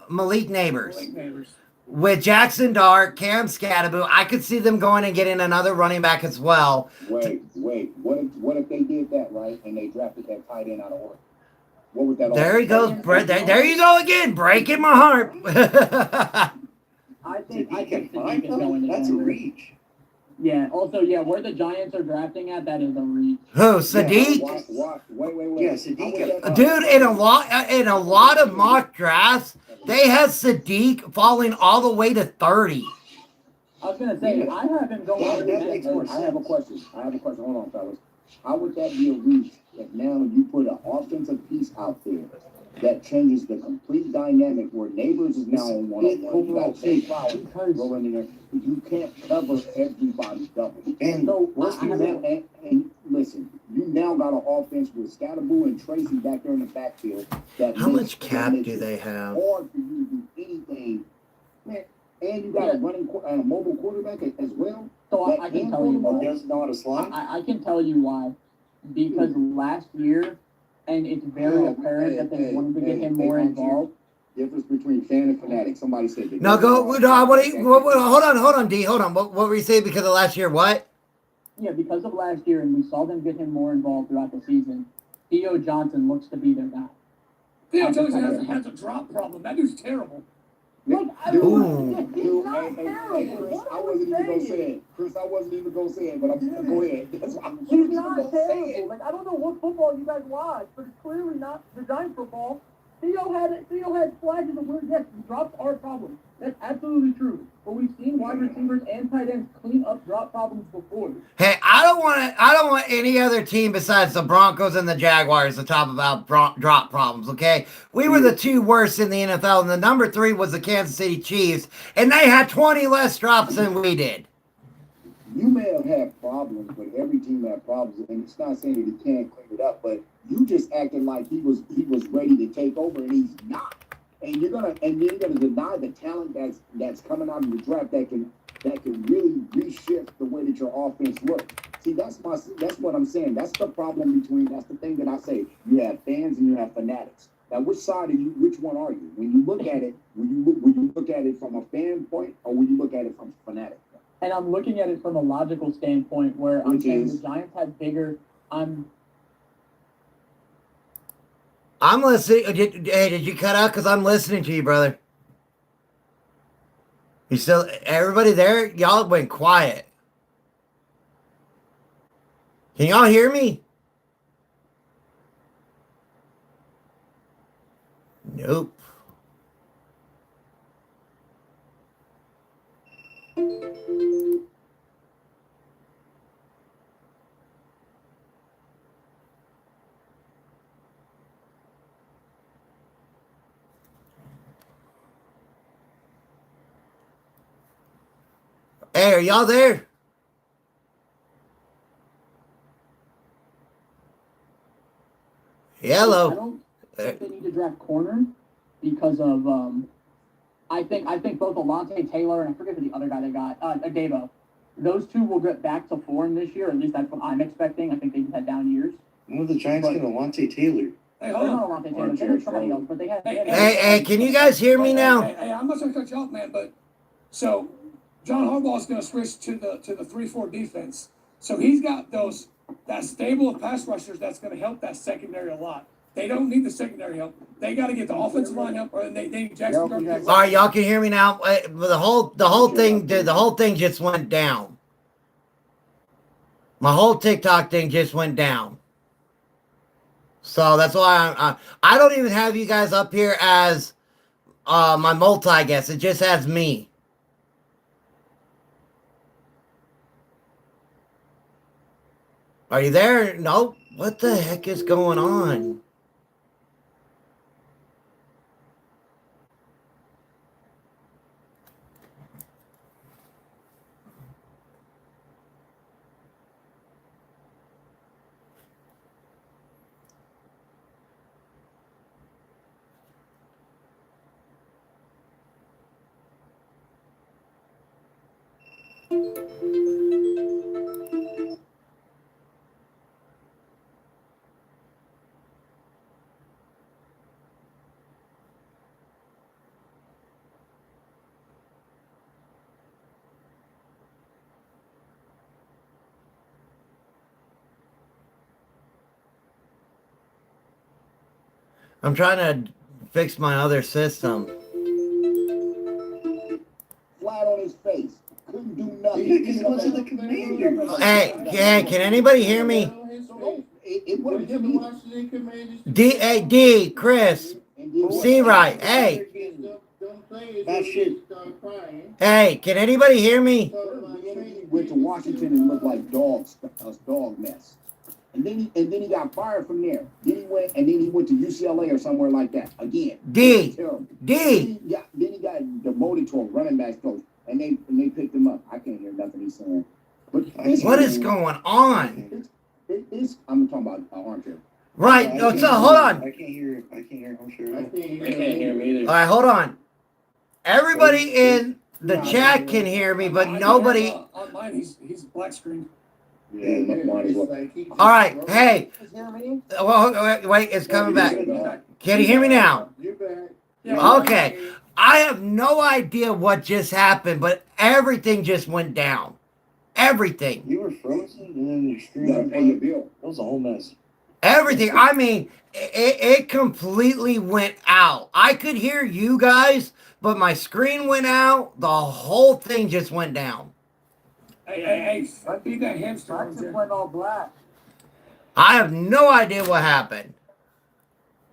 Malik Neighbors. With Jackson Dart, Cam Scattaboo, I could see them going and getting another running back as well. Wait. What if they did that, right, and they drafted that tight end out of Oregon? What would that There he goes. There you go again, breaking my heart. I think can Sadiq is find going to That's a Denver. reach. Yeah. Also, yeah, where the Giants are drafting at, that is a reach. Who, Sadiq? Wait. Yeah, Sadiq. Dude, in a lot of mock drafts, they have Sadiq falling all the way to 30. I was gonna say, I have him going. Yeah, that makes more I have a question. Hold on, fellas. How would that be a reach if now you put an offensive piece out there that changes the complete dynamic where Neighbors is now on one-on-one? You got Zay Flowers rolling in there. You can't cover everybody double. And And listen, you now got an offense with Scattaboo and Tracy back there in the backfield. How much cap do they have? Hard for you to do anything, man. And you got a mobile quarterback as well. So I can tell you why. Does not a slot. I can tell you why. Because last year, and it's very apparent that they wanted to get him more involved. Difference between fan and fanatic. Somebody said. No, hold on, D, hold on. What were you saying because of last year? What? Yeah, because of last year, and we saw them get him more involved throughout the season. Theo Johnson looks to be their guy. Theo Johnson has a drop problem. That dude's terrible. Dude, He's not terrible. Chris, I wasn't even gonna say it. Chris, I wasn't even gonna say it, but I'm gonna go ahead. He's not terrible. Like, I don't know what football you guys watch, but it's clearly not the Giant football. Theo had flashes of where, yes, drops are a problem. That's absolutely true. But we've seen wide receivers and tight ends clean up drop problems before. Hey, I don't want any other team besides the Broncos and the Jaguars to talk about drop problems, okay? We were the 2 worst in the NFL, and the number 3 was the Kansas City Chiefs, and they had 20 less drops than we did. You may have had problems, but every team had problems, and it's not saying that he can't clean it up, but you just acted like he was ready to take over, and he's not. And you're gonna deny the talent that's coming out of the draft that can really reshift the way that your offense looks. See, that's what I'm saying. That's the problem that's the thing that I say. You have fans and you have fanatics. Now, which one are you? When you look at it, will you look at it from a fan point, or will you look at it from a fanatic? And I'm looking at it from a logical standpoint where I'm saying the Giants had bigger. I'm listening. Did you cut out? Because I'm listening to you, brother. You still, everybody there? Y'all went quiet. Can y'all hear me? Nope. Hey, are y'all there? Hello. I don't think they need to draft corner because of I think both Alontae Taylor and I forget who the other guy they got, Adebo. Those 2 will get back to form this year, at least that's what I'm expecting. I think they just had down years. When was the Giants get Alontae Taylor? Hey, hold on. Alontae Taylor. They had somebody else, but they had. Hey, can you guys hear me now? Hey, I'm not gonna cut you off, man, but so John Harbaugh is going to switch to the 3-4 defense. So he's got that stable of pass rushers that's going to help that secondary a lot. They don't need the secondary help. They got to get the offensive line help, or they need Jackson. All right, y'all can hear me now. The whole thing just went down. My whole TikTok thing just went down. So that's why I don't even have you guys up here as my multi-guest. It just has me. Are you there? Nope. What the heck is going on? I'm trying to fix my other system. Flat on his face. Couldn't do nothing. Because it wasn't the commander. Hey, can anybody hear me? It wasn't him. D, Chris, C right. Hey, That shit. hey, can anybody hear me? He went to Washington and looked like a dog mess. And then he got fired from there. Then he went to UCLA or somewhere like that again. D. Terrible. D. Then he got demoted to a running back coach, and they picked him up. I can't hear nothing he's saying. But What is going on? I'm talking about armchair. Right. No, so hold on. I can't hear. I'm sure. I can't hear me either. All right, hold on. Everybody in the chat can hear me, but nobody. On mine, he's black screen. Yeah, mine is what. All right. Hey. Hear me? Wait, it's coming back. Can you hear me now? Okay. I have no idea what just happened, but everything just went down. Everything. You were frozen, and then your You screen. gotta pay your bill. That was a whole mess. Everything. I mean, it completely went out. I could hear you guys, but my screen went out. The whole thing just went down. Hey, beat that hamster. I just went all black. I have no idea what happened.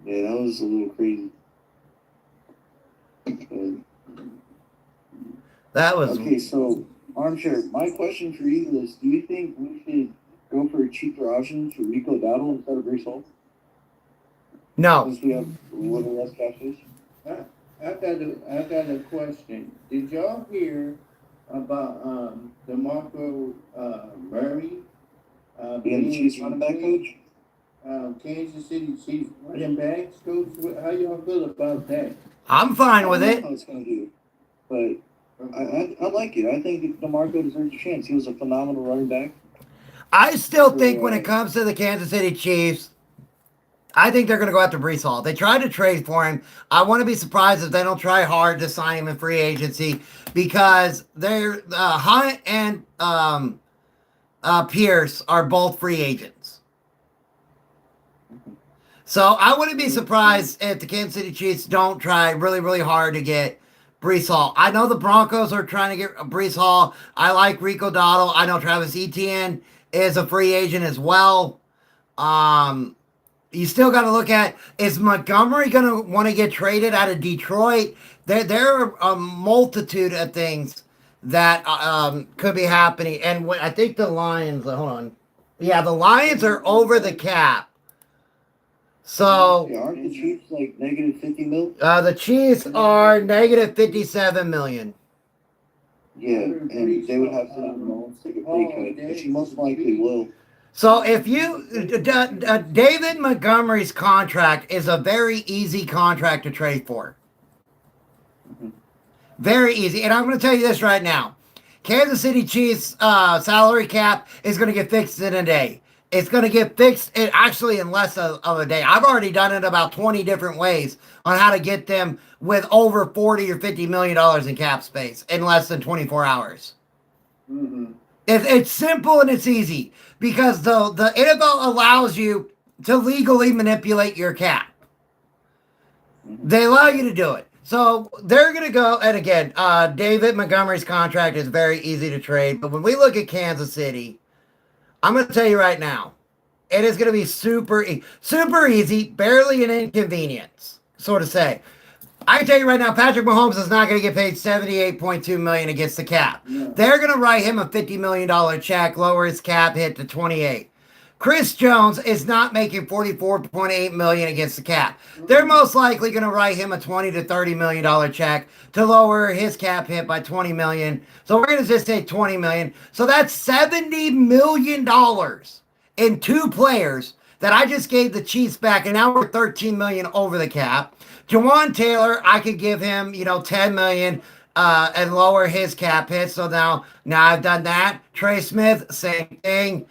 Yeah, that was a little crazy. That was Okay, so Armchair, my question for you is: do you think we should go for a cheaper option for Rico Dowdle instead of Brees Hall? no. Since we have a little less cap space. I got a question. Did y'all hear about DeMarco Murray Being the Chiefs running back coach? Kansas City Chiefs running backs coach? How y'all feel about that? I'm fine with I don't it. know how it's gonna do, but I like it. I think DeMarco deserves a chance. He was a phenomenal running back. I still think when it comes to the Kansas City Chiefs, I think they're going to go after Brees Hall. They tried to trade for him. I want to be surprised if they don't try hard to sign him in free agency because they're Hunt and Pierce are both free agents. So I wouldn't be surprised if the Kansas City Chiefs don't try really, really hard to get Brees Hall. I know the Broncos are trying to get Brees Hall. I like Rico Dowdle. I know Travis Etienne is a free agent as well. You still got to look at, is Montgomery going to want to get traded out of Detroit? There are a multitude of things that could be happening. And I think the Lions, hold on. Yeah, the Lions are over the cap. So Yeah, aren't the Chiefs like negative 50 mil? the Chiefs are negative 57 million. Yeah, and they would have to take a pay cut, which he most likely will. So if you, David Montgomery's contract is a very easy contract to trade for. Very easy. And I'm going to tell you this right now. Kansas City Chiefs salary cap is going to get fixed in a day. It's going to get fixed in less of a day. I've already done it about 20 different ways on how to get them with over 40 or $50 million in cap space in less than 24 hours. Mm-hmm. It's simple and it's easy because the NFL allows you to legally manipulate your cap. They allow you to do it. So they're going to go, and again, David Montgomery's contract is very easy to trade. But when we look at Kansas City, I'm going to tell you right now, it is going to be super easy, barely an inconvenience, so to say. I can tell you right now, Patrick Mahomes is not going to get paid $78.2 million against the cap. No. They're going to write him a $50 million check, lower his cap hit to 28. Chris Jones is not making $44.8 million against the cap. They're most likely going to write him a $20 to $30 million check to lower his cap hit by $20 million. So we're going to just say $20 million. So that's $70 million in two players that I just gave the Chiefs back, and now we're $13 million over the cap. Jawan Taylor, I could give him, $10 million and lower his cap hit. So now I've done that. Trey Smith, same thing.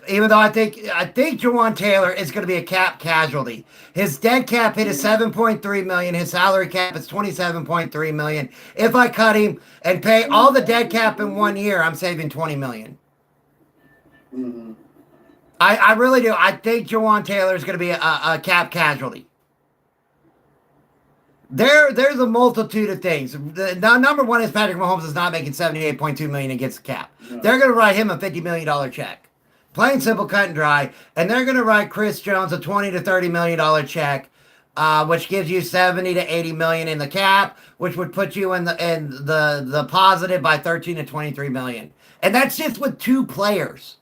Even though I think Jawan Taylor is going to be a cap casualty. His dead cap hit is $7.3 million. His salary cap is $27.3 million. If I cut him and pay all the dead cap in 1 year, I'm saving $20 million. Mm-hmm. I really do. I think Jawan Taylor is going to be a cap casualty. There's a multitude of things. The number one is Patrick Mahomes is not making $78.2 million against the cap. No. They're going to write him a $50 million check. Plain simple, cut and dry. And they're going to write Chris Jones a $20 to $30 million check, which gives you $70 to $80 million in the cap, which would put you in the positive by $13 to $23 million. And that's just with two players.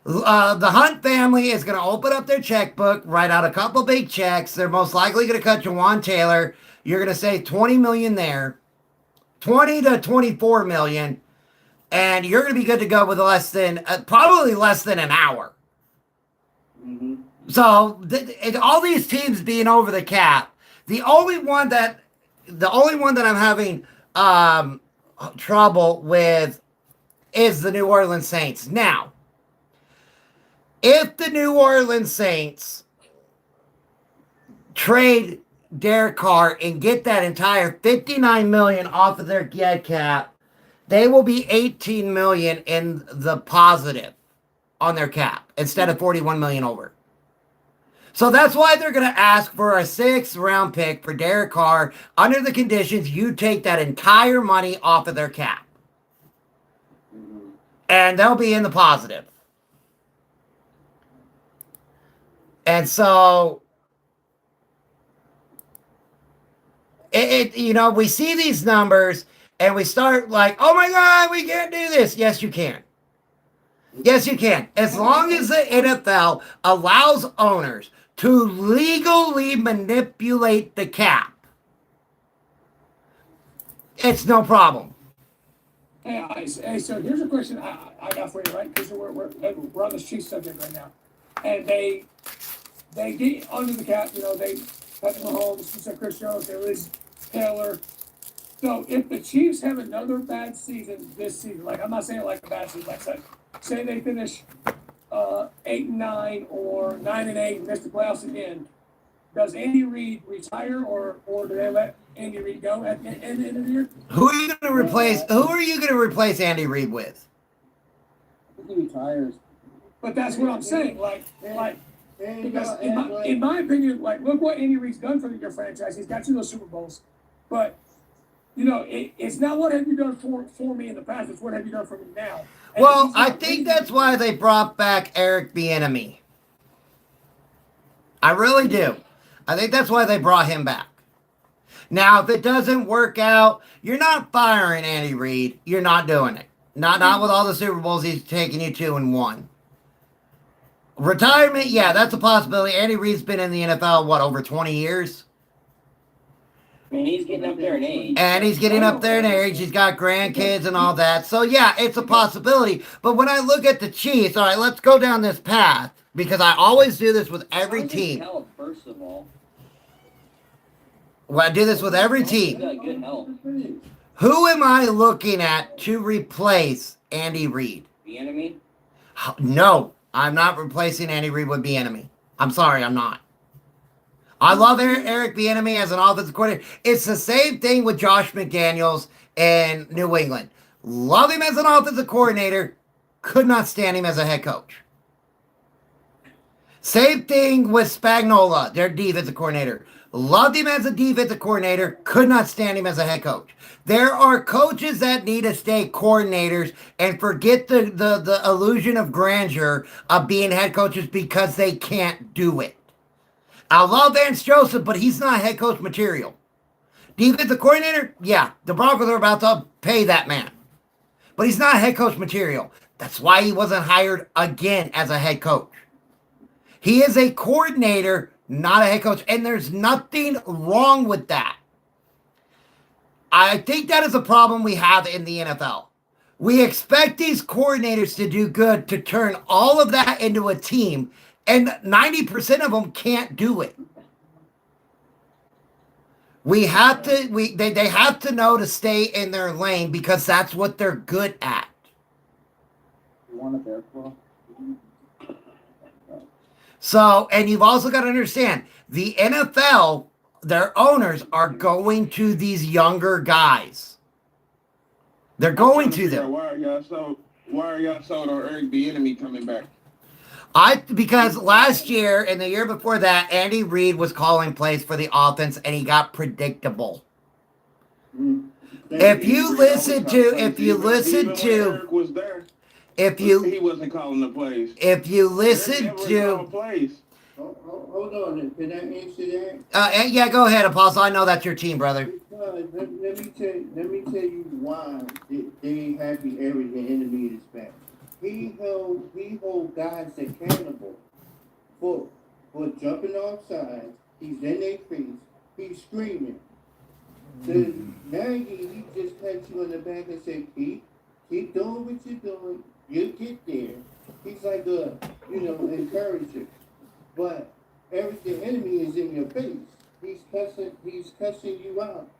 The Hunt family is going to open up their checkbook, write out a couple big checks. They're most likely going to cut Jawan Taylor. You're going to save $20 million there, $20 to $24 million, and you're going to be good to go with probably less than an hour. Mm-hmm. So all these teams being over the cap, the only one that I'm having trouble with is the New Orleans Saints. Now, if the New Orleans Saints trade Derek Carr and get that entire $59 million off of their dead cap, they will be $18 million in the positive on their cap instead of $41 million over. So that's why they're going to ask for a 6th round pick for Derek Carr under the conditions you take that entire money off of their cap. Mm-hmm. And they'll be in the positive. And so, we see these numbers and we start like, oh my God, we can't do this. Yes, you can. Yes, you can. As long as the NFL allows owners to legally manipulate the cap, it's no problem. Hey, so here's a question I got for you, right? Because we're on this Chiefs subject right now. And they get under the cap, they Patrick Mahomes, you said Chris Jones, they release Taylor. So if the Chiefs have another bad season this season, like I'm not saying like a bad season, like say they finish 8-9 or 9-8, miss the playoffs again, does Andy Reid retire or do they let Andy Reid go at the end of the year? Who are you going to replace Andy Reid with? I think he retires. But that's what I'm saying. And Because in my opinion, look what Andy Reid's done for your franchise. He's got you those Super Bowls. But, it's not what have you done for me in the past. It's what have you done for me now. And Well, I think that's why they brought back Eric Bieniemy. I really do. I think that's why they brought him back. Now, if it doesn't work out, you're not firing Andy Reid. You're not doing it. Not with all the Super Bowls he's taken you to and won. Retirement, yeah, that's a possibility. Andy Reid's been in the NFL, over 20 years? I mean, he's getting up there in age. And he's getting up there in age. He's got grandkids and all that. So, yeah, it's a possibility. But when I look at the Chiefs, all right, let's go down this path. Because I always do this with every team. Health, first of all. Well, I do this with every He's team. got good health. Who am I looking at to replace Andy Reid? The enemy? No, I'm not replacing Andy Reid with Bieniemy. I'm sorry, I'm not. I love Eric Bieniemy as an offensive coordinator. It's the same thing with Josh McDaniels in New England. Love him as an offensive coordinator. Could not stand him as a head coach. Same thing with Spagnuolo, their defensive coordinator. Loved him as a defensive coordinator, could not stand him as a head coach. There are coaches that need to stay coordinators and forget the illusion of grandeur of being head coaches because they can't do it. I love Vance Joseph, but he's not head coach material. Defensive coordinator, yeah, the Broncos are about to pay that man. But he's not head coach material. That's why he wasn't hired again as a head coach. He is a coordinator, not a head coach, and there's nothing wrong with that. I think that is a problem we have in the NFL. We expect these coordinators to do good, to turn all of that into a team, and 90% of them can't do it. They have to know to stay in their lane because that's what they're good at. You want a bear claw? So, and you've also got to understand, the NFL, their owners are going to these younger guys. They're going to them. Why are y'all sold on Eric Bieniemy coming back? Because last year and the year before that, Andy Reid was calling plays for the offense and he got predictable. If you listen to he wasn't calling the plays. If you listen to plays. Hold on, can I answer that? yeah, go ahead, Apostle. I know that's your team, brother. Because let me tell you why they ain't happy every the enemy is back. He hold guys accountable for jumping off sides. He's in their face. He's screaming. The Nagy, he just pats you on the back and say, keep doing what you're doing. You'll get there. He's like a encourager. But the enemy is in your face. He's cussing you out.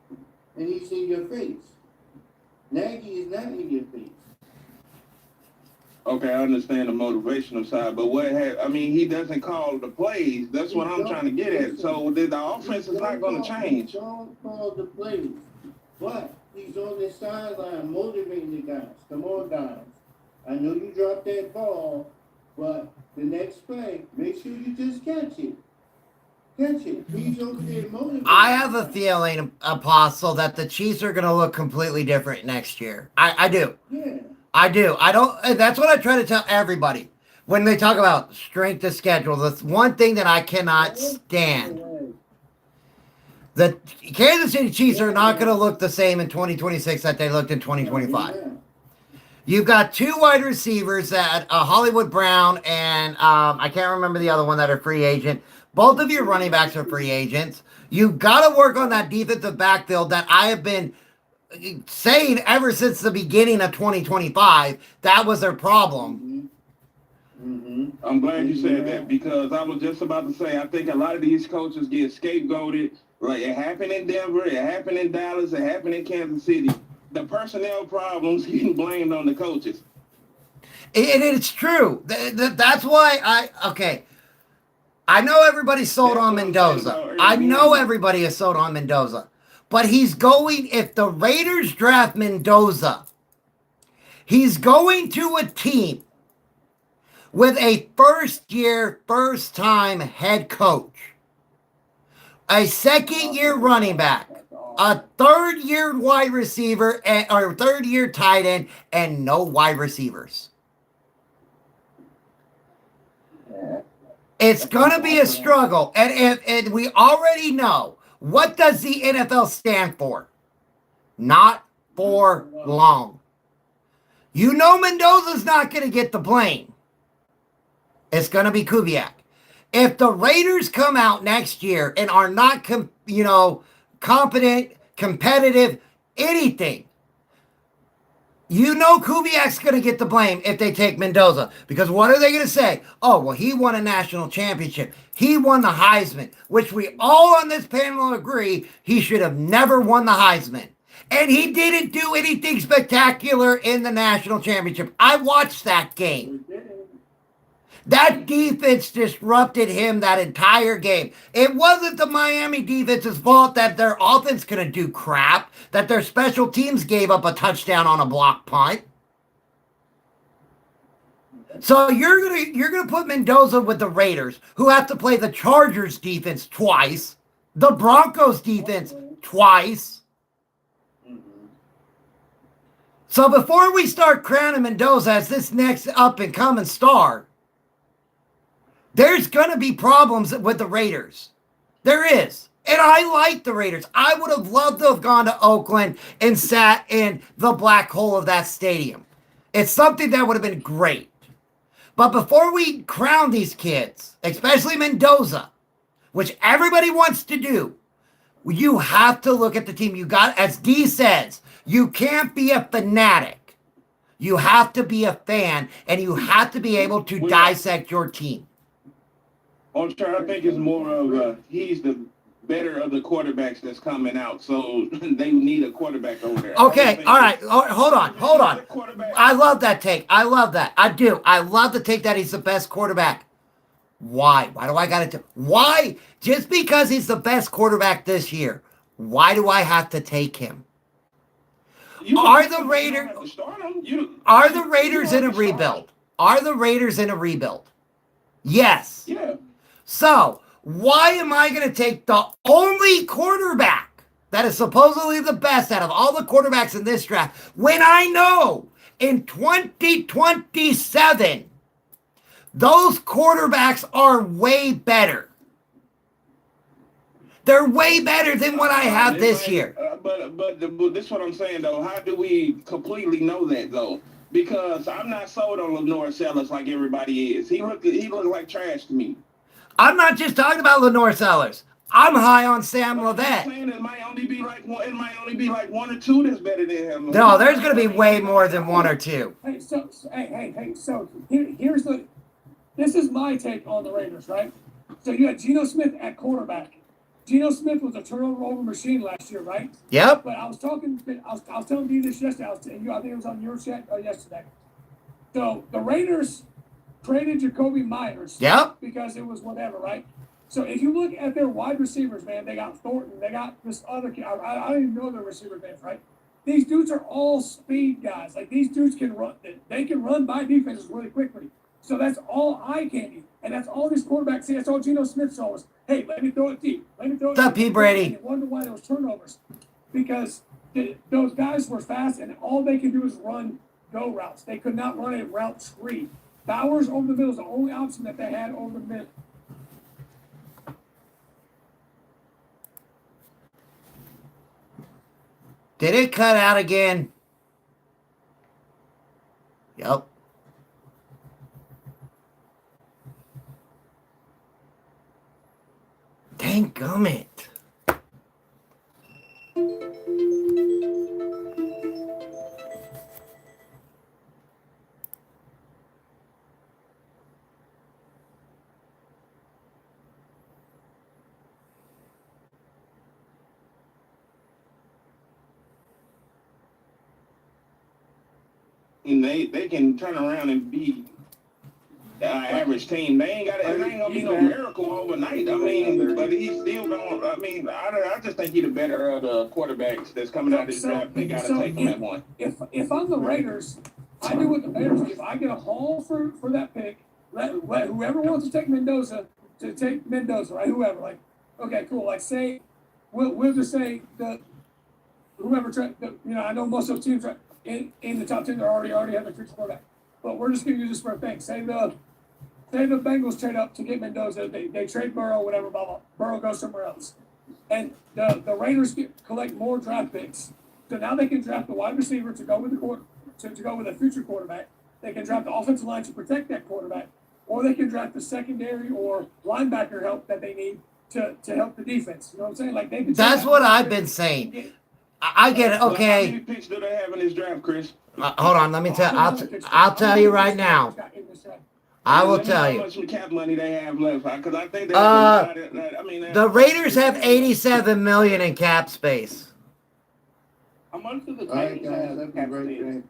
And he's in your face. Nagy is not in your face. Okay, I understand the motivational side, but he doesn't call the plays. That's what I'm trying to get at. So the offense is not going to change. Don't call the plays, but he's on the sideline motivating the guys. Come on, guys. I know you dropped that ball, but the next play, make sure you just catch it. Catch it. He's over there motivating. I have a feeling, Apostle, that the Chiefs are going to look completely different next year. I do. Yeah. I do. That's what I try to tell everybody when they talk about strength of schedule. That's one thing that I cannot stand. The Kansas City Chiefs are not going to look the same in 2026 that they looked in 2025. You've got two wide receivers that Hollywood Brown and I can't remember the other one that are free agent. Both of your running backs are free agents. You've got to work on that defensive backfield that I have been saying ever since the beginning of 2025. That was their problem. I'm glad you said that because I was just about to say I think a lot of these coaches get scapegoated. Like it happened in Denver, it happened in Dallas, it happened in Kansas City. The personnel problems getting blamed on the coaches. And it's true. That's why I know everybody's sold on Mendoza. I know everybody is sold on Mendoza. But he's going, if the Raiders draft Mendoza, he's going to a team with a first-time head coach, a second-year running back, a third-year wide receiver, or third-year tight end, and no wide receivers. It's going to be a struggle. And we already know. What does the NFL stand for? Not for long. You know Mendoza's not going to get the blame. It's going to be Kubiak. If the Raiders come out next year and are not, competent, competitive, anything, you know Kubiak's going to get the blame if they take Mendoza. Because what are they going to say? Oh, well, he won a national championship. He won the Heisman, which we all on this panel agree he should have never won the Heisman. And he didn't do anything spectacular in the national championship. I watched that game. That defense disrupted him that entire game. It wasn't the Miami defense's fault that their offense couldn't do crap, that their special teams gave up a touchdown on a block punt. So you're gonna put Mendoza with the Raiders, who have to play the Chargers defense twice, the Broncos defense twice. So before we start crowning Mendoza as this next up and coming star, there's gonna be problems with the Raiders. There is. And I like the Raiders. I would have loved to have gone to Oakland and sat in the black hole of that stadium. It's something that would have been great. But before we crown these kids, especially Mendoza, which everybody wants to do, you have to look at the team. You got, as D says, you can't be a fanatic. You have to be a fan, and you have to be able to dissect your team. Armchair, I think it's more of he's the better of the quarterbacks that's coming out, so they need a quarterback over there. Okay, all right, hold on. I love that take. I love that. I do. I love the take that he's the best quarterback. Why? Why do I got to? Why? Just because he's the best quarterback this year, why do I have to take him? Are the Raiders in a rebuild? Are the Raiders in a rebuild? Yes. Yeah. So, why am I going to take the only quarterback that is supposedly the best out of all the quarterbacks in this draft when I know in 2027 those quarterbacks are way better? They're way better than what I have this year. But this is what I'm saying, though. How do we completely know that, though? Because I'm not sold on Lenore Sellers like everybody is. He looked like trash to me. I'm not just talking about Lenore Sellers. I'm high on Sam Levette. I'm saying it might only be like one or two that's better than him. No, there's going to be way more than one or two. Hey, so this is my take on the Raiders, right? So you had Geno Smith at quarterback. Geno Smith was a turnover machine last year, right? Yep. But I was telling you this yesterday. I think it was on your chat yesterday. So the Raiders traded Jacoby Myers. Yep. Because it was whatever, right? So if you look at their wide receivers, man, they got Thornton, they got this other kid. I don't even know their receiver names, right? These dudes are all speed guys. Like, these dudes can run. They can run by defenses really quickly. So that's all eye candy. And that's all these quarterbacks see. That's all Geno Smith saw was, hey, let me throw it deep. Let me throw it deep. What's up, P. Brady? And you wonder why there was turnovers. Because those guys were fast, and all they could do is run go routes. They could not run a route tree. Bowers over the middle is the only option that they had over the middle. Did it cut out again? Yep. Dang gummit. And they can turn around and be average team. They ain't gonna be no miracle overnight. I mean, but he's still gonna. I mean, I just think he's the better of the quarterbacks that's coming out of this draft. They gotta take him at one. If I'm the Raiders, I do what the Bears do. If I get a haul for that pick, let whoever wants to take Mendoza to take Mendoza, right? Whoever, like, okay, cool. Like, say we'll just say whoever I know most of those teams in the top 10 they already have a future quarterback, but we're just gonna use this for a thing. Say the Bengals trade up to get Mendoza, they trade Burrow, whatever, blah blah. Burrow goes somewhere else, and the Raiders collect more draft picks. So now they can draft the wide receiver to go with to go with a future quarterback. They can draft the offensive line to protect that quarterback, or they can draft the secondary or linebacker help that they need to help the defense. You know what I'm saying? Like, they can. That's what I've been saying. I get it. Okay. How many picks do they have in this draft, Chris? Hold on. Let me tell. I'll tell you right now. I will tell you. How much cap money they have left? Because I think the Raiders have $87 million in cap space. How much do the Titans have cap space?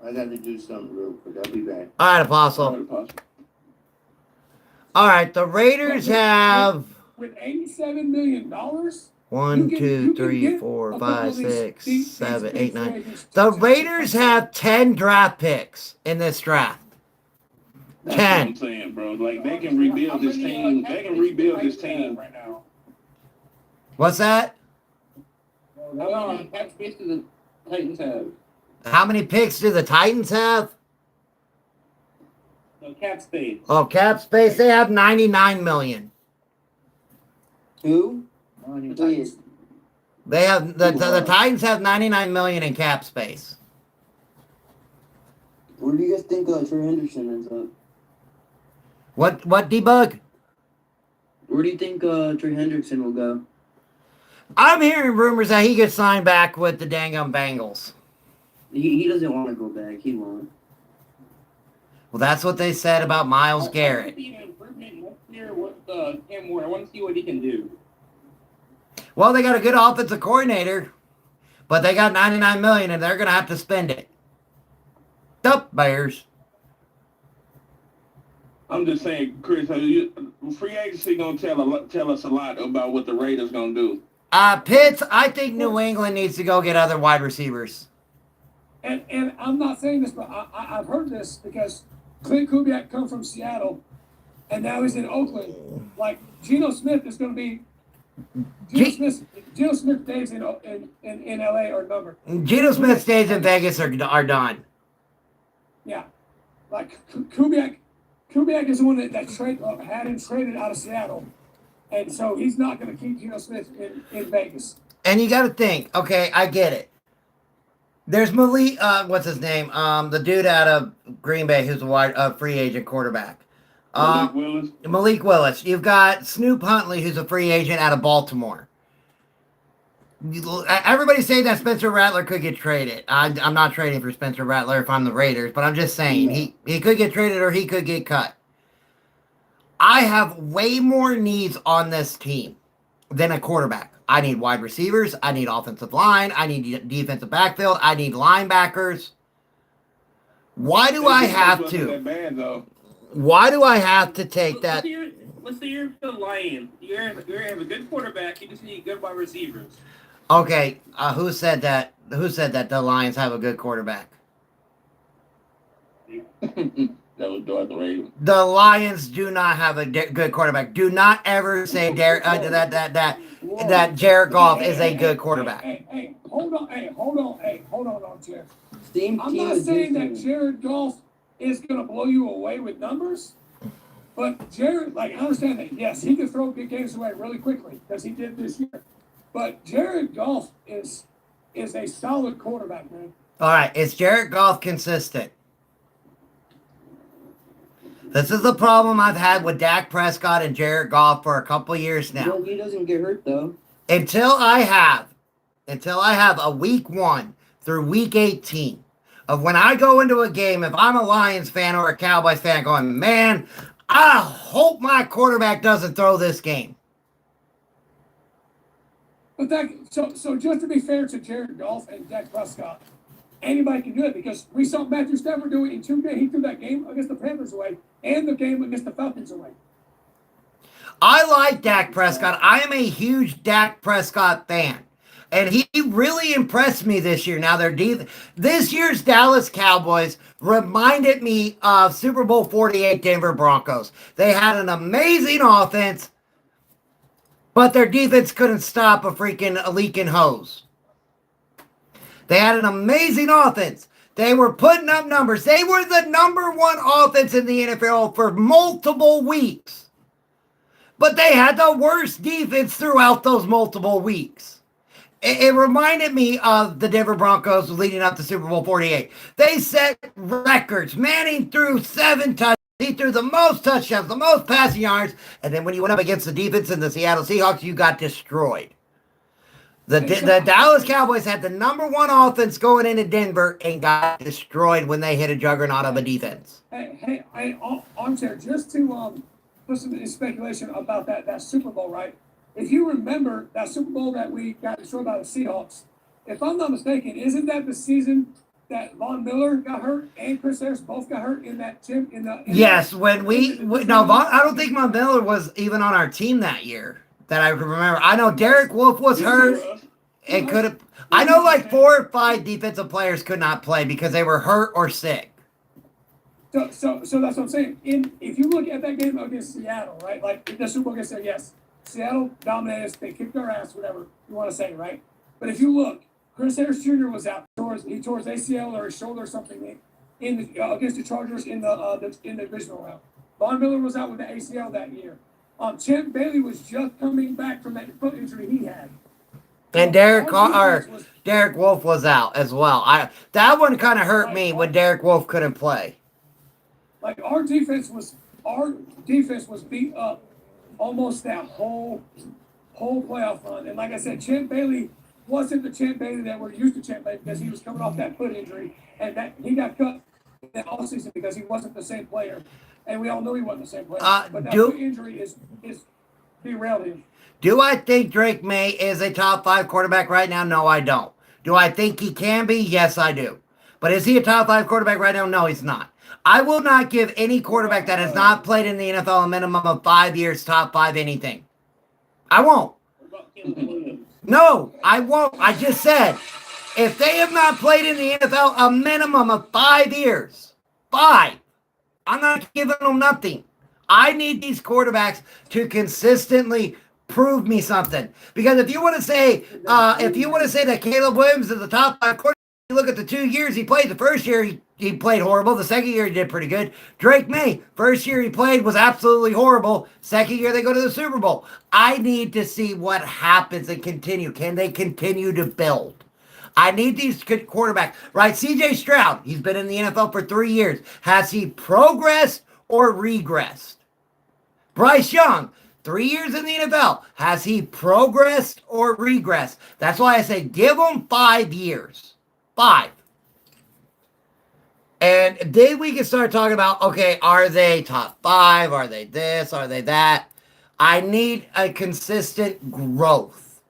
I got to do something real quick. I'll be back. All right, Apostle. All right, the Raiders have with $87 million. 1, 2, 3, 4, 5, 6, 7, 8, 9. The Raiders have 10 draft picks in this draft. That's what I'm saying, bro. Like, they can rebuild this team. They can rebuild this team. Right now. What's that? How many cap space do the Titans have? How many picks do the Titans have? No, cap space. Oh, cap space. They have 99 million. Who? They have the Titans have 99 million in cap space. Where do you guys think Trey Henderson ends up? What debug? Where do you think Trey Hendrickson will go? I'm hearing rumors that he gets signed back with the dang Bengals. He doesn't want to go back. He won't. Well, that's what they said about Myles Garrett. I want to see an improvement next year with Cam Ward. I want to see what he can do. Well, they got a good offensive coordinator, but they got 99 million and they're going to have to spend it. The Bears. I'm just saying, Chris, free agency gonna tell us a lot about what the Raiders gonna do. Pitts, I think New England needs to go get other wide receivers. And I'm not saying this, but I've heard this because Clint Kubiak come from Seattle, and now he's in Oakland. Like Geno Smith is going to be. Geno Smith days in LA are numbered. Geno Smith stays in Vegas are done. Yeah, like Kubiak is the one that had him traded out of Seattle, and so he's not going to keep Geno Smith in Vegas. And you got to think, okay, I get it. There's Malik, what's his name? The dude out of Green Bay who's a free agent quarterback. Malik Willis. You've got Snoop Huntley, who's a free agent out of Baltimore. Everybody's saying that Spencer Rattler could get traded. I'm not trading for Spencer Rattler if I'm the Raiders, but I'm just saying he could get traded or he could get cut. I have way more needs on this team than a quarterback. I need wide receivers. I need offensive line. I need defensive backfield. I need linebackers. Why do I have to? Why do I have to take that? Let's say you're the Lions. You have a good quarterback. You just need good wide receivers. Okay, who said that? Who said that the Lions have a good quarterback? That was the Ravens. The Lions do not have a good quarterback. Do not ever say that Jared Goff is a good quarterback. Hey, hold on, Jared. I'm not saying that Jared Goff is going to blow you away with numbers, but Jared, I understand that. Yes, he can throw big games away really quickly because he did this year. But Jared Goff is a solid quarterback, man. All right, is Jared Goff consistent? This is the problem I've had with Dak Prescott and Jared Goff for a couple years now. Well, he doesn't get hurt though. Until I have a week 1 through week 18 of when I go into a game, if I'm a Lions fan or a Cowboys fan going, man, I hope my quarterback doesn't throw this game. But so just to be fair to Jared Goff and Dak Prescott, anybody can do it because we saw Matthew Stafford do it in 2 games. He threw that game against the Panthers away and the game against the Falcons away. I like Dak Prescott. I am a huge Dak Prescott fan. And he really impressed me this year. Now, this year's Dallas Cowboys reminded me of Super Bowl 48 Denver Broncos. They had an amazing offense, but their defense couldn't stop a freaking leaking hose. They had an amazing offense. They were putting up numbers. They were the number 1 offense in the NFL for multiple weeks. But they had the worst defense throughout those multiple weeks. It reminded me of the Denver Broncos leading up to Super Bowl 48. They set records. Manning threw 7 touchdowns. He threw the most touchdowns, the most passing yards. And then when you went up against the defense in the Seattle Seahawks, you got destroyed. The Dallas Cowboys had the number 1 offense going into Denver and got destroyed when they hit a juggernaut of a defense. Hey, Armchair, just to put some speculation about that Super Bowl, right? If you remember that Super Bowl that we got destroyed by the Seahawks, if I'm not mistaken, isn't that the season that Von Miller got hurt and Chris Harris both got hurt in that gym? Yes, I don't think Von Miller was even on our team that year that I can remember. I know Derek Wolfe was hurt. It could have. I know 4 or 5 defensive players could not play because they were hurt or sick. So that's what I'm saying. If you look at that game against Seattle, right? Like the Super Bowl against them, yes, Seattle dominated us. They kicked our ass, whatever you want to say, right? But if you look, Chris Harris Jr. was out. He tore his ACL or his shoulder or something against the Chargers in the divisional round. Von Miller was out with the ACL that year. Champ Bailey was just coming back from that foot injury he had. And Derek Wolf was out as well. That one kind of hurt me when Derek Wolf couldn't play. Like our defense was beat up almost that whole playoff run. And like I said, Champ Bailey wasn't the Champ Bailey that we're used to Champ Bailey because he was coming off that foot injury and that he got cut that offseason because he wasn't the same player. And we all know he wasn't the same player. But that foot injury is derailed him. Do I think Drake May is a top 5 quarterback right now? No, I don't. Do I think he can be? Yes, I do. But is he a top 5 quarterback right now? No, he's not. I will not give any quarterback that has not played in the NFL a minimum of 5 years top 5 anything. I won't. No, I won't. I just said, if they have not played in the NFL a minimum of 5 years, 5, I'm not giving them nothing. I need these quarterbacks to consistently prove me something. Because if you want to say, that Caleb Williams is the top 5 quarterback, you look at the 2 years he played. The first year he played horrible. The second year he did pretty good. Drake May, first year he played was absolutely horrible. Second year they go to the Super Bowl. I need to see what happens and continue. Can they continue to build? I need these quarterbacks, right? CJ Stroud, he's been in the NFL for 3 years. Has he progressed or regressed? Bryce Young, 3 years in the NFL. Has he progressed or regressed? That's why I say give him 5 years. 5. And then we can start talking about, okay, are they top 5? Are they this? Are they that? I need a consistent growth.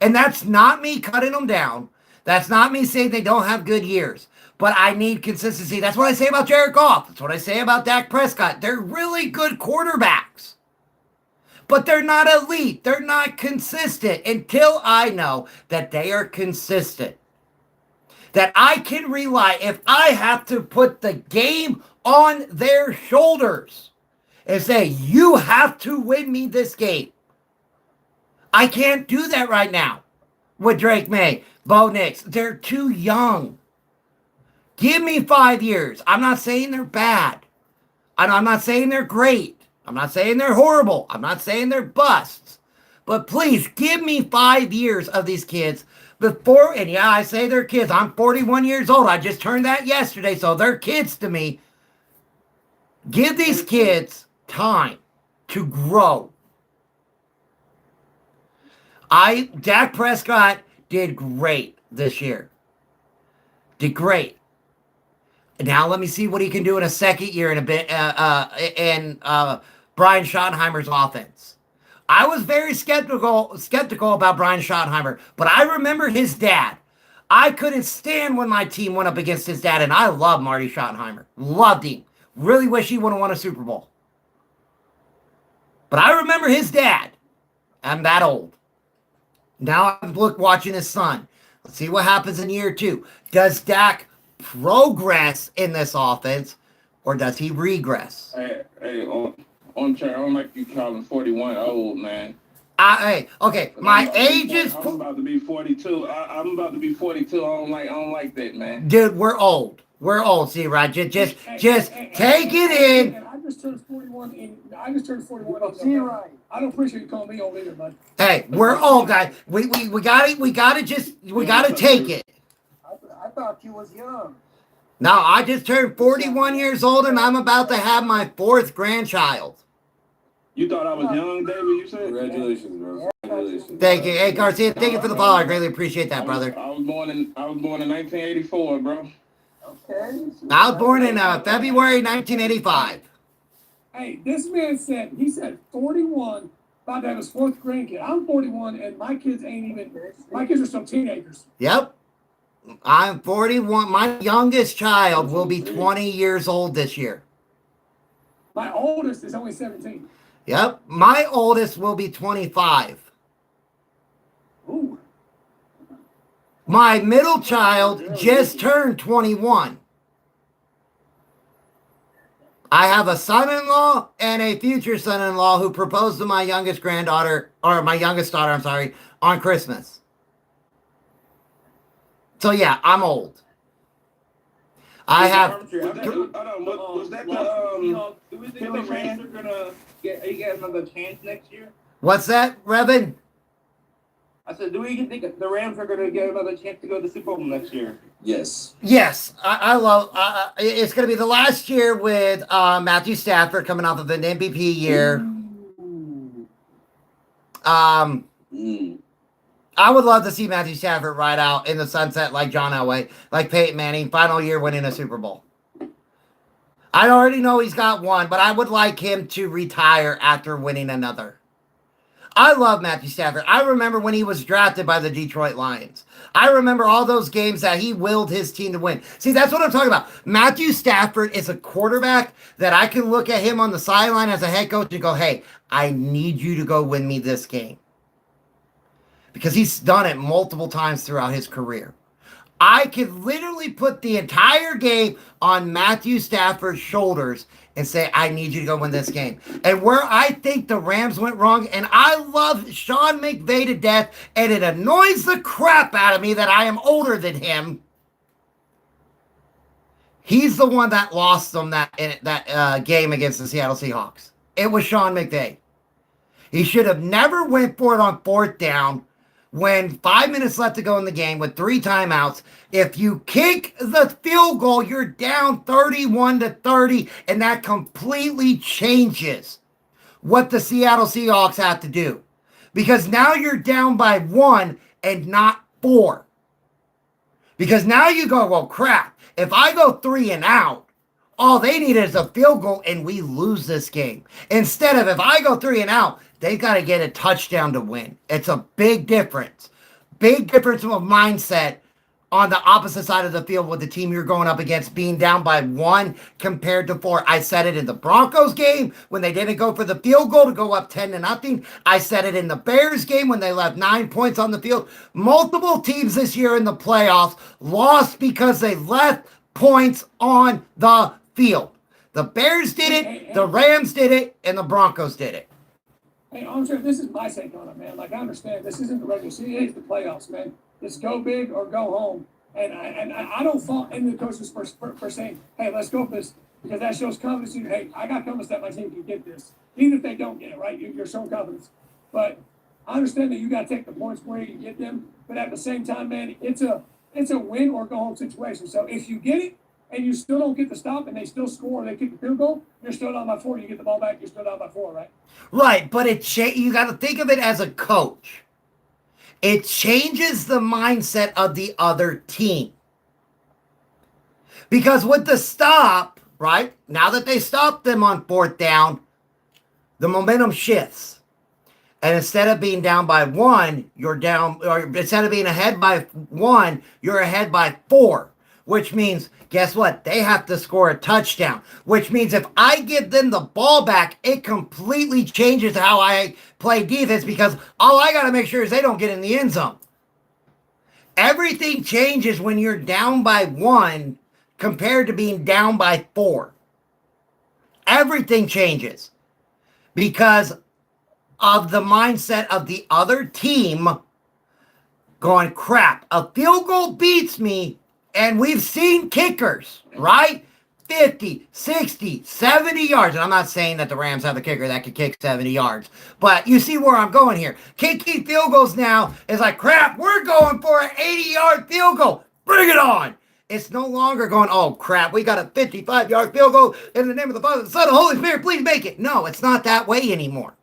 And that's not me cutting them down. That's not me saying they don't have good years. But I need consistency. That's what I say about Jared Goff. That's what I say about Dak Prescott. They're really good quarterbacks. But they're not elite. They're not consistent until I know that they are consistent. That I can rely, if I have to put the game on their shoulders and say, you have to win me this game. I can't do that right now with Drake May, Bo Nix. They're too young. Give me 5 years. I'm not saying they're bad. I'm not saying they're great. I'm not saying they're horrible. I'm not saying they're busts. But please give me 5 years of these kids before, and yeah, I say they're kids. I'm 41 years old. I just turned that yesterday, so they're kids to me. Give these kids time to grow. Dak Prescott did great this year. Did great. Now let me see what he can do in a second year in a bit in Brian Schottenheimer's offense. I was very skeptical about Brian Schottenheimer, but I remember his dad. I couldn't stand when my team went up against his dad, and I love Marty Schottenheimer. Loved him. Really wish he would have won a Super Bowl. But I remember his dad. I'm that old. Now I'm watching his son. Let's see what happens in year 2. Does Dak progress in this offense, or does he regress? Hey, ARMCHAIR, I don't like you calling 41 old, man. Okay, my age is. I'm about to be 42. I'm about to be 42. I don't like that, man. Dude, we're old. We're old. See, right? Just take it in. I just turned 41. See, right? I don't appreciate you calling me old either, bud. Hey, we're old, guys. We gotta take it. I thought you was young. No, I just turned 41 years old, and I'm about to have my 4th grandchild. You thought I was young, David, you said? Congratulations, bro. Congratulations. Thank you. Hey, Garcia, thank you for the follow. I greatly appreciate that, brother. I was born in 1984, bro. Okay. I was born in February 1985. Hey, this man said, 41, about to have his 4th grandkid. I'm 41, and my kids are still teenagers. Yep. I'm 41. My youngest child will be 20 years old this year. My oldest is only 17. Yep. My oldest will be 25. Ooh. My middle child just turned 21. I have a son-in-law and a future son-in-law who proposed to my youngest daughter, I'm sorry, on Christmas. So yeah, I'm old. I have. Was that Do we think the Rams are gonna get another chance next year? What's that, Revin? I said, do we think the Rams are gonna get another chance to go to the Super Bowl next year? Yes. Yes, I love. It's going to be the last year with Matthew Stafford coming off of an MVP year. I would love to see Matthew Stafford ride out in the sunset like John Elway, like Peyton Manning, final year winning a Super Bowl. I already know he's got one, but I would like him to retire after winning another. I love Matthew Stafford. I remember when he was drafted by the Detroit Lions. I remember all those games that he willed his team to win. See, that's what I'm talking about. Matthew Stafford is a quarterback that I can look at him on the sideline as a head coach and go, hey, I need you to go win me this game. Because he's done it multiple times throughout his career. I could literally put the entire game on Matthew Stafford's shoulders and say, I need you to go win this game. And where I think the Rams went wrong, and I love Sean McVay to death, and it annoys the crap out of me that I am older than him. He's the one that lost them that game against the Seattle Seahawks. It was Sean McVay. He should have never went for it on fourth down when 5 minutes left to go in the game with 3 timeouts. If you kick the field goal, you're down 31-30, and that completely changes what the Seattle Seahawks have to do. Because now you're down by 1 and not 4. Because now you go, well, crap, if I go 3 and out, all they need is a field goal and we lose this game. Instead of if I go 3 and out, they've got to get a touchdown to win. It's a big difference. Big difference of mindset on the opposite side of the field with the team you're going up against being down by 1 compared to 4. I said it in the Broncos game when they didn't go for the field goal to go up 10-0. I said it in the Bears game when they left 9 points on the field. Multiple teams this year in the playoffs lost because they left points on the field. The Bears did it, the Rams did it, and the Broncos did it. Hey, Armchair, this is my take on it, man. Like, I understand this isn't the regular season, it's the playoffs, man. It's go big or go home. And I don't fault any of the coaches for saying, hey, let's go for this, because that shows confidence in you. Hey, I got confidence that my team can get this. Even if they don't get it, right? You're showing confidence. But I understand that you got to take the points where you can get them. But at the same time, man, it's a win or go home situation. So if you get it, and you still don't get the stop, and they still score, and they kick the field goal, you're still down by 4. You get the ball back, you're still down by 4, right? Right, but you got to think of it as a coach. It changes the mindset of the other team. Because with the stop, right, now that they stopped them on fourth down, the momentum shifts. And instead of being down by 1, you're down, or instead of being ahead by 1, you're ahead by 4. Which means, guess what? They have to score a touchdown. Which means if I give them the ball back, it completely changes how I play defense, because all I got to make sure is they don't get in the end zone. Everything changes when you're down by 1 compared to being down by 4. Everything changes because of the mindset of the other team going, crap, a field goal beats me. And we've seen kickers, right? 50, 60, 70 yards. And I'm not saying that the Rams have a kicker that could kick 70 yards. But you see where I'm going here. Kicking field goals now is like, crap, we're going for an 80-yard field goal. Bring it on. It's no longer going, oh, crap, we got a 55-yard field goal. In the name of the Father, the Son, and the Holy Spirit, please make it. No, it's not that way anymore.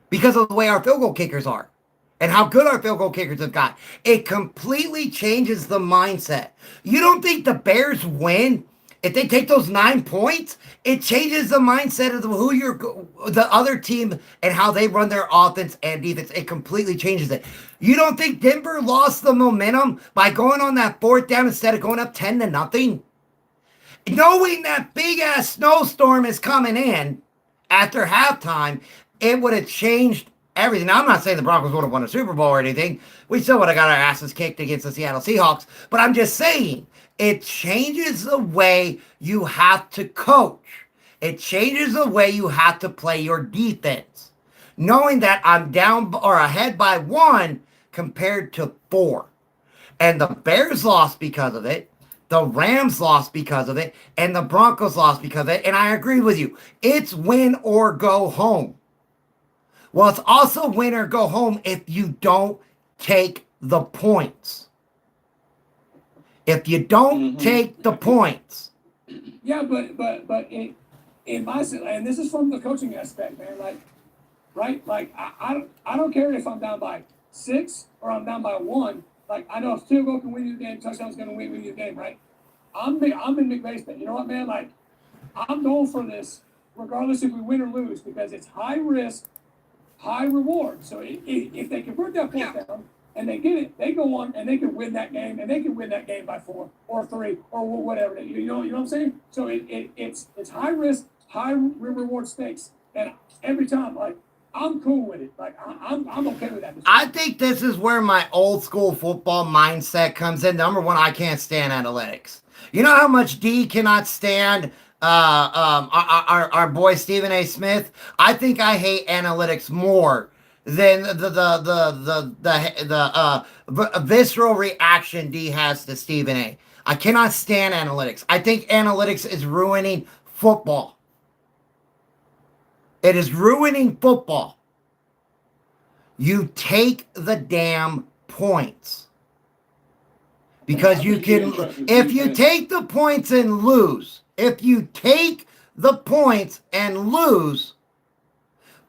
Because of the way our field goal kickers are. And how good our field goal kickers have got. It completely changes the mindset. You don't think the Bears win if they take those 9 points? It changes the mindset of the other team and how they run their offense and defense. It completely changes it. You don't think Denver lost the momentum by going on that fourth down instead of going up 10-0? Knowing that big-ass snowstorm is coming in after halftime, it would have changed everything. Now, I'm not saying the Broncos would have won a Super Bowl or anything. We still would have got our asses kicked against the Seattle Seahawks. But I'm just saying, it changes the way you have to coach. It changes the way you have to play your defense, knowing that I'm down or ahead by 1 compared to 4. And the Bears lost because of it. The Rams lost because of it. And the Broncos lost because of it. And I agree with you. It's win or go home. Well, it's also win or go home if you don't take the points. If you don't take the points. Yeah, but in my, and this is from the coaching aspect, man. Like, right? Like I don't care if I'm down by 6 or I'm down by 1. Like, I know if field goal can win you the game, touchdown's gonna win you the game, right? I'm in McVay's thing. You know what, man? Like, I'm going for this regardless if we win or lose because it's high risk, high reward. So if they convert that fourth down and they get it, they go on and they can win that game, and they can win that game by 4 or 3 or whatever. You know what I'm saying? So it's high risk, high reward stakes, and every time, like, I'm cool with it. Like, I'm okay with that. I think this is where my old school football mindset comes in. Number one, I can't stand analytics. You know how much D cannot stand our boy Stephen A. Smith? I think I hate analytics more than the visceral reaction D has to Stephen A. I cannot stand analytics. I think analytics is ruining football. It is ruining football. You take the damn points. Because you can, if you take the points and lose, if you take the points and lose,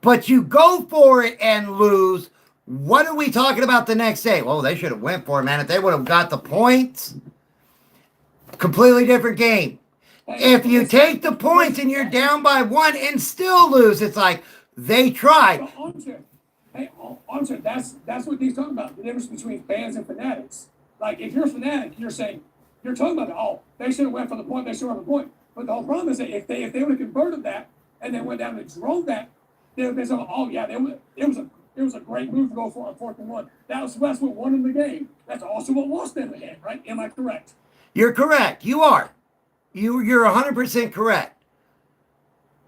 but you go for it and lose, what are we talking about the next day? Well, they should have went for it, man. If they would have got the points, completely different game. If you take the points and you're down by 1 and still lose, it's like they tried. Armchair, that's what he's talking about. The difference between fans and fanatics. Like, if you're a fanatic, you're talking about, oh, they should have went for the point, they should have went for the point. But the whole problem is that if they would have converted that and then went down and drove that, they would have been saying, oh yeah, it was a great move to go for on 4th and 1. That's what won them the game. That's also what lost them the game, right? Am I correct? You're correct. You are. You're 100% correct.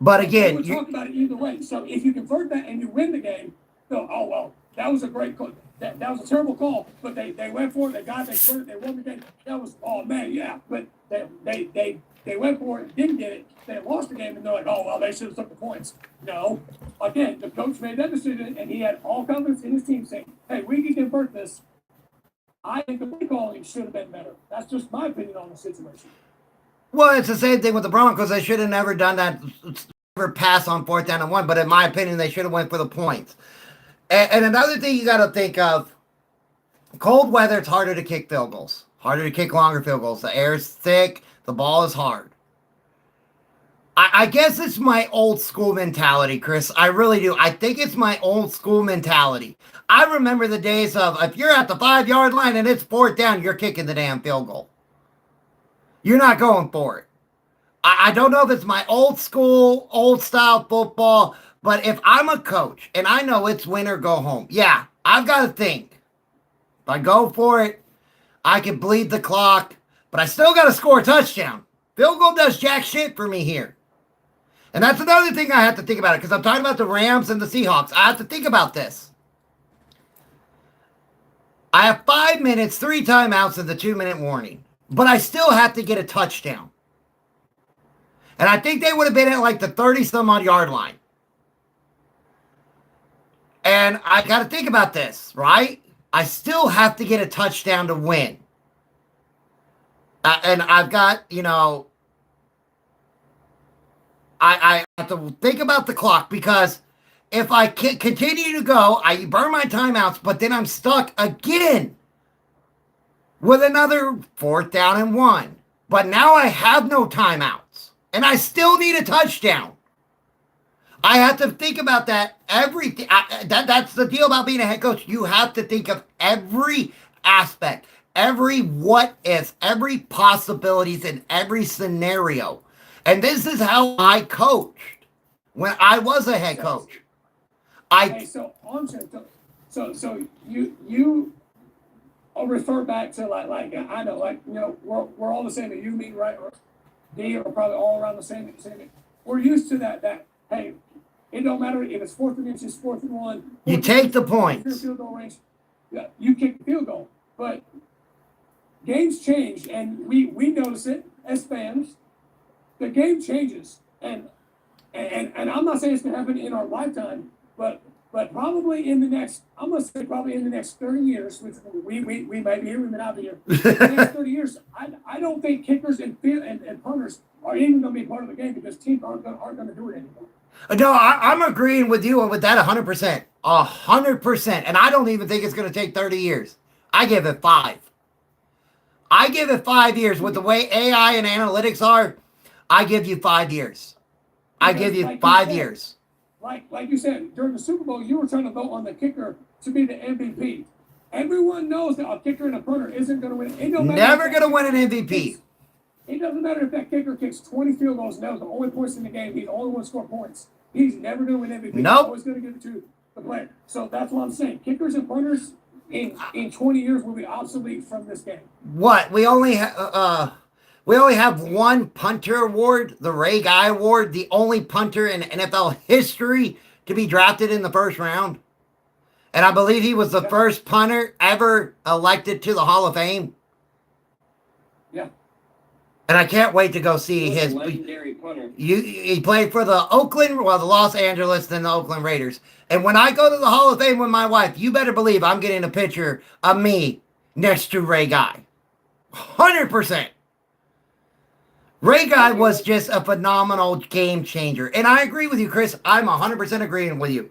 But again, we're talking about it either way. So if you convert that and you win the game, go, oh well, that was a great call. That was a terrible call, but they went for it. They got it. They converted. They won the game. That was, oh man, yeah. But they went for it, didn't get it. They lost the game, and they're like, oh well, they should have took the points. No, again, the coach made that decision, and he had all confidence in his team, saying, hey, we can convert this. I think the play calling should have been better. That's just my opinion on the situation. Well, it's the same thing with the Broncos. They should have never done that, never pass on 4th down and 1. But in my opinion, they should have went for the points. And another thing you got to think of, cold weather, it's harder to kick field goals. Harder to kick longer field goals. The air is thick. The ball is hard. I guess it's my old school mentality, Chris. I really do. I think it's my old school mentality. I remember the days of, if you're at the 5-yard line and it's 4th down, you're kicking the damn field goal. You're not going for it. I don't know if it's my old school, old style football, but if I'm a coach and I know it's win or go home, yeah, I've got to think. If I go for it, I can bleed the clock, but I still got to score a touchdown. Field goal does jack shit for me here. And that's another thing I have to think about it, because I'm talking about the Rams and the Seahawks. I have to think about this. I have 5 minutes, 3 timeouts, and the 2-minute warning. But I still have to get a touchdown. And I think they would have been at like the 30-some-odd yard line. And I got to think about this, right? I still have to get a touchdown to win. And I've got, I have to think about the clock, because if I continue to go, I burn my timeouts, but then I'm stuck again with another 4th down and 1. But now I have no timeouts, and I still need a touchdown. I have to think about that. That's the deal about being a head coach. You have to think of every aspect, every what if, every possibilities in every scenario. And this is how I coached when I was a head coach. So you I'll refer back to like I know, like, we're all the same. You, me, right? Or D are probably all around the same we're used to that. Hey, it don't matter if it's 4th and inches, 4th and 1. You take the points. Field goal range. Yeah, you kick the field goal. But games change, and we notice it as fans. The game changes, and I'm not saying it's gonna happen in our lifetime, but probably in the next, I'm gonna say probably in the next 30 years, which we might be here, we may not be here. In the next 30 years, I don't think kickers and punters are even gonna be part of the game because teams aren't gonna do it anymore. No, I'm agreeing with you with that 100%. 100%. And I don't even think it's going to take 30 years. I give it 5. I give it 5 years. With the way AI and analytics are, I give you 5 years. I give you 5 years. Like you said, during the Super Bowl, you were trying to vote on the kicker to be the MVP. Everyone knows that a kicker and a punter isn't going to win. It don't matter. Never going to win an MVP. It doesn't matter if that kicker kicks 20 field goals and that was the only points in the game. He's the only one to score points. He's never going to win MVP. Nope. He's always going to give it to the player. So that's what I'm saying. Kickers and punters in 20 years will be obsolete from this game. What? We only have one punter award, the Ray Guy Award, the only punter in NFL history to be drafted in the first round. And I believe he was the first punter ever elected to the Hall of Fame. Yeah. And I can't wait to go see his legendary punter. He played for the Los Angeles, then the Oakland Raiders. And when I go to the Hall of Fame with my wife, you better believe I'm getting a picture of me next to Ray Guy. 100%. Ray Guy was just a phenomenal game changer. And I agree with you, Chris. I'm 100% agreeing with you.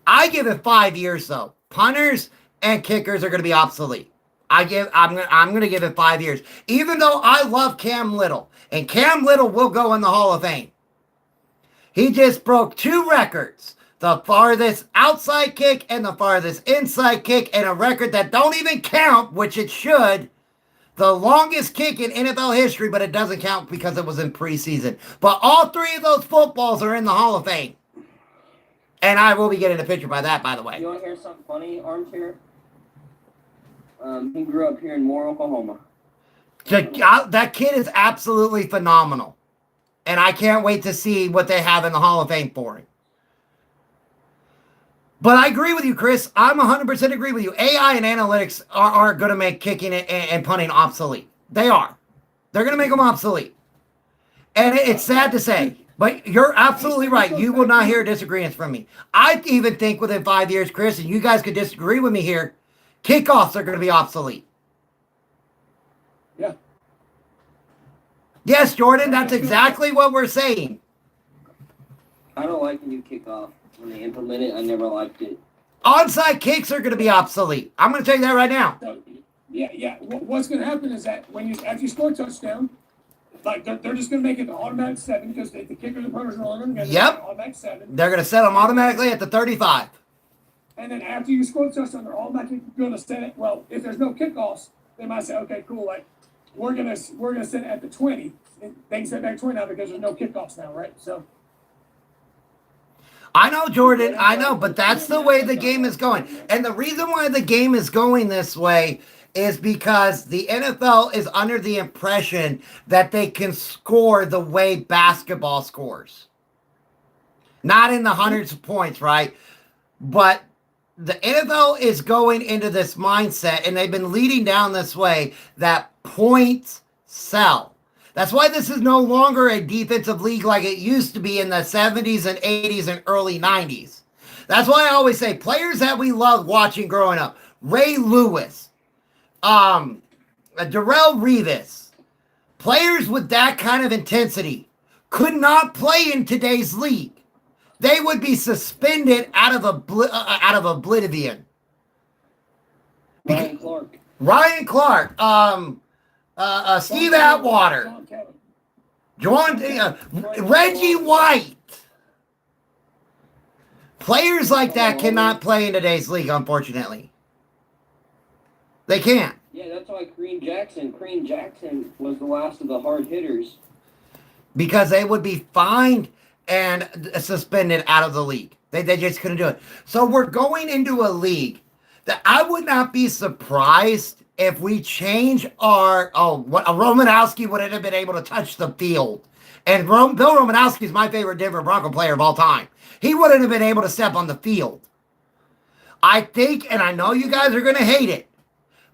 I give it 5 years, though. Punters and kickers are going to be obsolete. I'm going to give it 5 years. Even though I love Cam Little, and Cam Little will go in the Hall of Fame. He just broke 2 records. The farthest outside kick and the farthest inside kick, and a record that don't even count, which it should. The longest kick in NFL history, but it doesn't count because it was in preseason. But all 3 of those footballs are in the Hall of Fame. And I will be getting a picture by that, by the way. You want to hear something funny, Armchair? He grew up here in Moore, Oklahoma. That kid is absolutely phenomenal. And I can't wait to see what they have in the Hall of Fame for him. But I agree with you, Chris. I'm 100% agree with you. AI and analytics are going to make kicking and punting obsolete. They are. They're going to make them obsolete. And it's sad to say, but you're absolutely right. You will not hear disagreements from me. I even think within 5 years, Chris, and you guys could disagree with me here, kickoffs are going to be obsolete. Yeah. Yes, Jordan, that's exactly what we're saying. I don't like the new kickoff. When they implement it, I never liked it. Onside kicks are going to be obsolete. I'm going to tell you that right now. So, yeah. What's going to happen is that after you score a touchdown, like they're just going to make it an automatic 7 because the kickers and punters are on them. Yep. Automatic 7. They're going to set them automatically at the 35. And then after you score a touchdown, they're automatically going to set it. Well, if there's no kickoffs, they might say, okay, cool. Like we're gonna set it at the 20. They can set back 20 now because there's no kickoffs now, right? So. I know, Jordan. I know, but that's the way the game is going. And the reason why the game is going this way is because the NFL is under the impression that they can score the way basketball scores. Not in the hundreds of points, right? But the NFL is going into this mindset, and they've been leading down this way, that points sell. That's why this is no longer a defensive league like it used to be in the 70s and 80s and early 90s. That's why I always say players that we loved watching growing up, Ray Lewis, Darrelle Revis, players with that kind of intensity could not play in today's league. They would be suspended out of oblivion. Ryan Clark. Steve Atwater, Reggie White. Players like that cannot play in today's league, unfortunately. They can't. Yeah, that's why Kareem Jackson was the last of the hard hitters. Because they would be fined and suspended out of the league. They just couldn't do it. So we're going into a league that I would not be surprised if we change Romanowski wouldn't have been able to touch the field And Bill Romanowski is my favorite Denver Bronco player of all time. He wouldn't have been able to step on the field. I think, and I know you guys are going to hate it,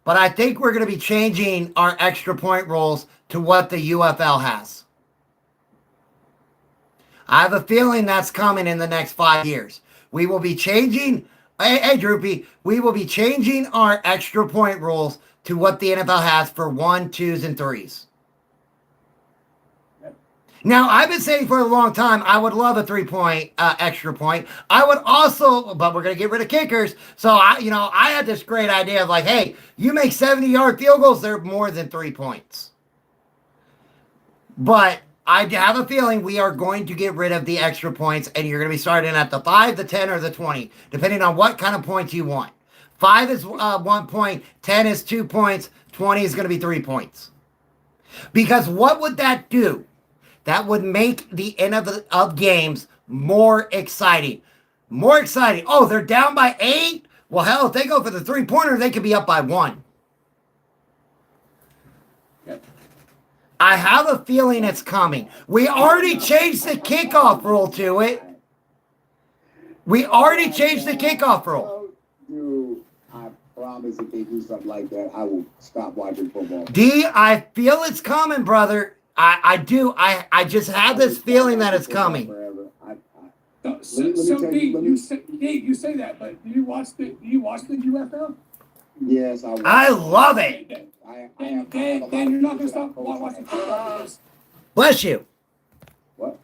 but I think we're going to be changing our extra point rules to what the UFL has. I have a feeling that's coming in the next 5 years. We will be changing, hey Droopy, we will be changing our extra point rules to what the NFL has for 1, 2s, and 3s. Now, I've been saying for a long time, I would love a 3-point extra point. I would also, but we're going to get rid of kickers. So, I had this great idea of like, hey, you make 70-yard field goals, they're more than 3 points. But I have a feeling we are going to get rid of the extra points, and you're going to be starting at the 5, the 10, or the 20, depending on what kind of points you want. 5 is 1 point, 10 is 2 points, 20 is going to be 3 points. Because what would that do? That would make the end of games more exciting. More exciting. Oh, they're down by 8? Well, hell, if they go for the 3-pointer, they could be up by 1. Yep. I have a feeling it's coming. We already changed the kickoff rule to it. We already changed the kickoff rule. Dude, I promise if they do something like that, I will stop watching football. D, I feel it's coming, brother. I do. I just have this feeling that it's coming. So D, you say that, but do you watch the UFL? Yes, I love it. Then you're not gonna stop watching football. Bless you. What?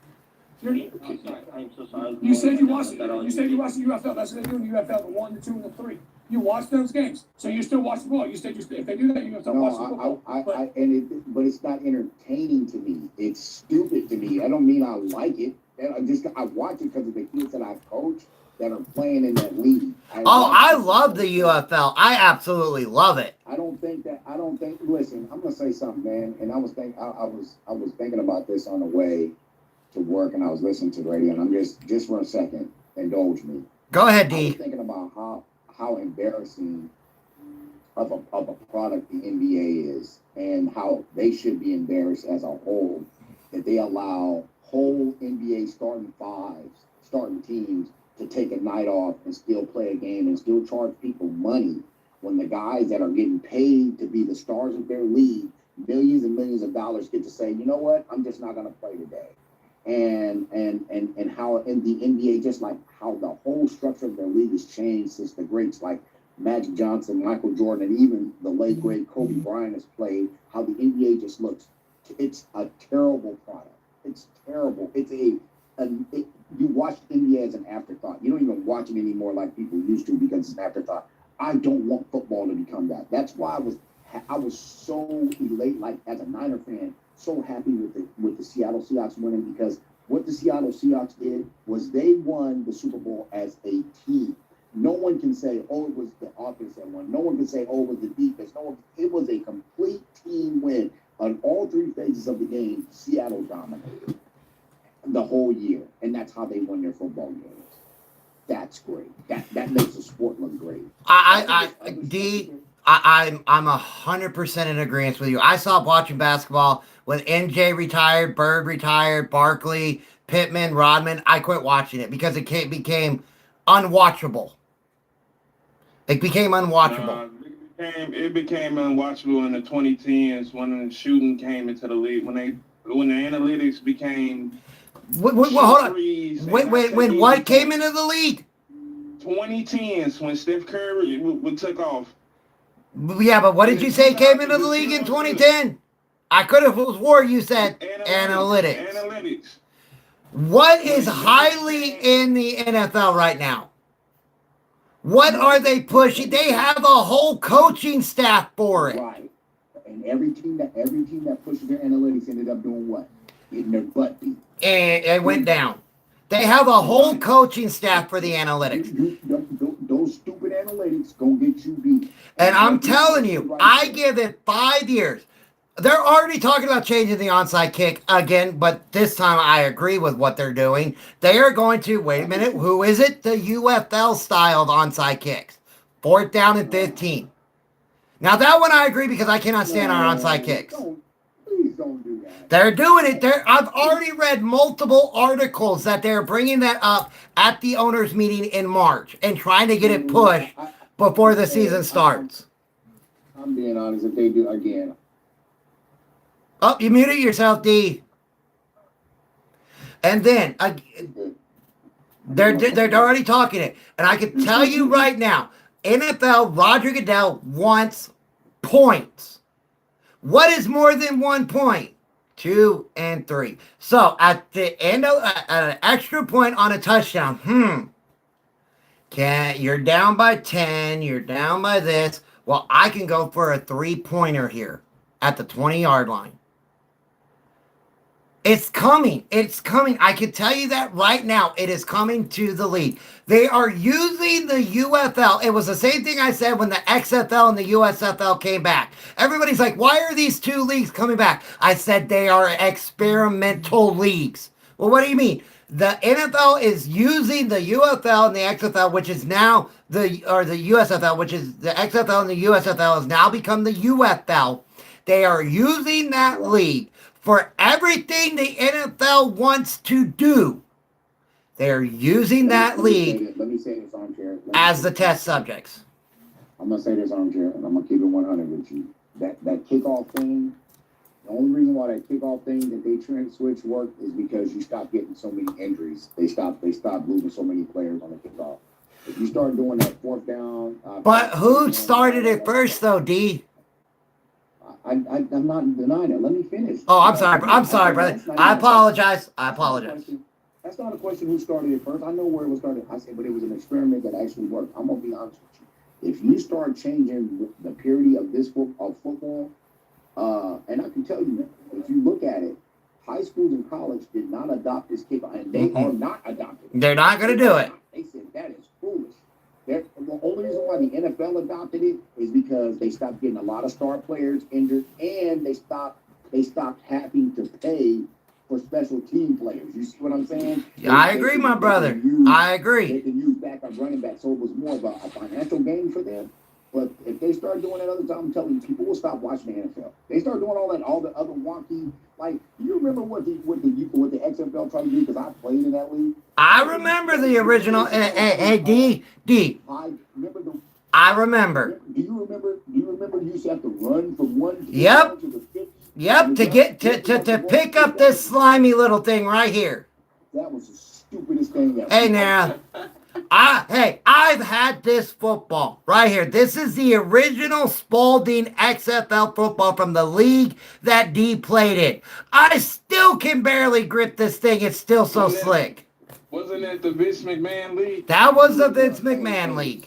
I'm so sorry. You said you watched the UFL. That's what they do in the UFL, the 1, the 2, and the 3. You watch those games, so you still watch the ball. You said if they do that, you're gonna start watching football. But it's not entertaining to me. It's stupid to me. I don't mean I like it. I watch it because of the kids that I coach that are playing in that league. I love the UFL. I absolutely love it. Listen, I'm gonna say something, man. And I was thinking about this on the way to work, and I was listening to the radio, and I'm just for a second, indulge me. Go ahead, I D. was thinking about how embarrassing of a product the NBA is, and how they should be embarrassed as a whole that they allow whole NBA starting teams to take a night off and still play a game and still charge people money when the guys that are getting paid to be the stars of their league, millions and millions of dollars, get to say, you know what, I'm just not going to play today. And how in the NBA, just like how the whole structure of their league has changed since the greats like Magic Johnson, Michael Jordan, and even the late great Kobe Bryant has played, how the NBA just looks. It's a terrible product. It's terrible. You watch NBA as an afterthought. You don't even watch it anymore like people used to because it's an afterthought. I don't want football to become that. That's why I was so elate, like as a Niner fan, so happy with the Seattle Seahawks winning, because what the Seattle Seahawks did was they won the Super Bowl as a team. No one can say, oh, it was the offense that won. No one can say, oh, it was the defense. It was a complete team win. On all 3 phases of the game, Seattle dominated the whole year, and that's how they won their football games. That's great. That makes the sport look great. I'm 100% in agreement with you. I stopped watching basketball when MJ retired, Bird retired, Barkley, Pittman, Rodman. I quit watching it because it became unwatchable. It became unwatchable. It became unwatchable in the 2010s when the shooting came into the league. When the analytics became. Hold on. When what came into the league? 2010s when Steph Curry took off. Yeah, but what did you say came into the league in 2010? I could have swore you said analytics. Analytics. What is highly in the NFL right now? What are they pushing? They have a whole coaching staff for it. Right. And every team that pushes their analytics ended up doing what? Getting their butt beat. And it went down. They have a whole coaching staff for the analytics. Those stupid analytics gonna get you beat. And I'm telling you, I give it 5 years. They're already talking about changing the onside kick again, but this time I agree with what they're doing. They are going to, wait a minute, who is it? The UFL style of onside kicks. 4th down and 15. Now that one I agree because I cannot stand our onside kicks. Please don't do that. They're doing it. I've already read multiple articles that they're bringing that up at the owners' meeting in March and trying to get it pushed before the season starts. I'm being honest. If they do again, Oh, you muted yourself, D. And then they're already talking it, and I can tell you right now, NFL Roger Goodell wants points. What is more than 1 point? 2 and 3. So at the end of an extra point on a touchdown, you're down by 10, you're down by this. Well, I can go for a 3-pointer here at the 20-yard line. It's coming. It's coming. I can tell you that right now. It is coming to the league. They are using the UFL. It was the same thing I said when the XFL and the USFL came back. Everybody's like, why are these two leagues coming back? I said they are experimental leagues. Well, what do you mean? The NFL is using the UFL and the XFL, which is now the USFL, which is the XFL and the USFL has now become the UFL. They are using that league for everything the NFL wants to do. They're using that league let me say this, Armchair. as the test subjects. I'm going to say this, Armchair, and I'm going to keep it 100 with you. That kickoff thing, the only reason why that kickoff thing that they trend switch worked is because you stopped getting so many injuries. They stopped losing so many players on the kickoff. If you start doing that fourth down... But who started it first, though, D? I'm not denying it. Let me finish. Oh, I'm sorry, brother. I apologize. That's not a question who started it first. I know where it was started. I said, but it was an experiment that actually worked. I'm going to be honest with you. If you start changing the purity of football, and I can tell you, if you look at it, high schools and college did not adopt this kickoff, and they are not adopting it. They're not going to do it. They said that is foolish. The only reason why the NFL adopted it is because they stopped getting a lot of star players injured, and they stopped having to pay for special team players. You see what I'm saying? Yeah, I agree, my brother. I agree. They can use backup running back, so it was more of a financial gain for them. But if they start doing that other time, I'm telling you, people will stop watching the NFL. They start doing all the other wonky, like, you remember what the XFL tried to do? Because I played in that league. I remember the original. Hey, D. I remember. Do you remember you used to have to run from one to the 50? Yep, to get to pick up this slimy little thing right here. That was the stupidest thing ever. Hey, now. I've had this football right here. This is the original Spalding XFL football from the league that D played in. I still can barely grip this thing. It's still so slick. Wasn't that the Vince McMahon league? That was the Vince McMahon league.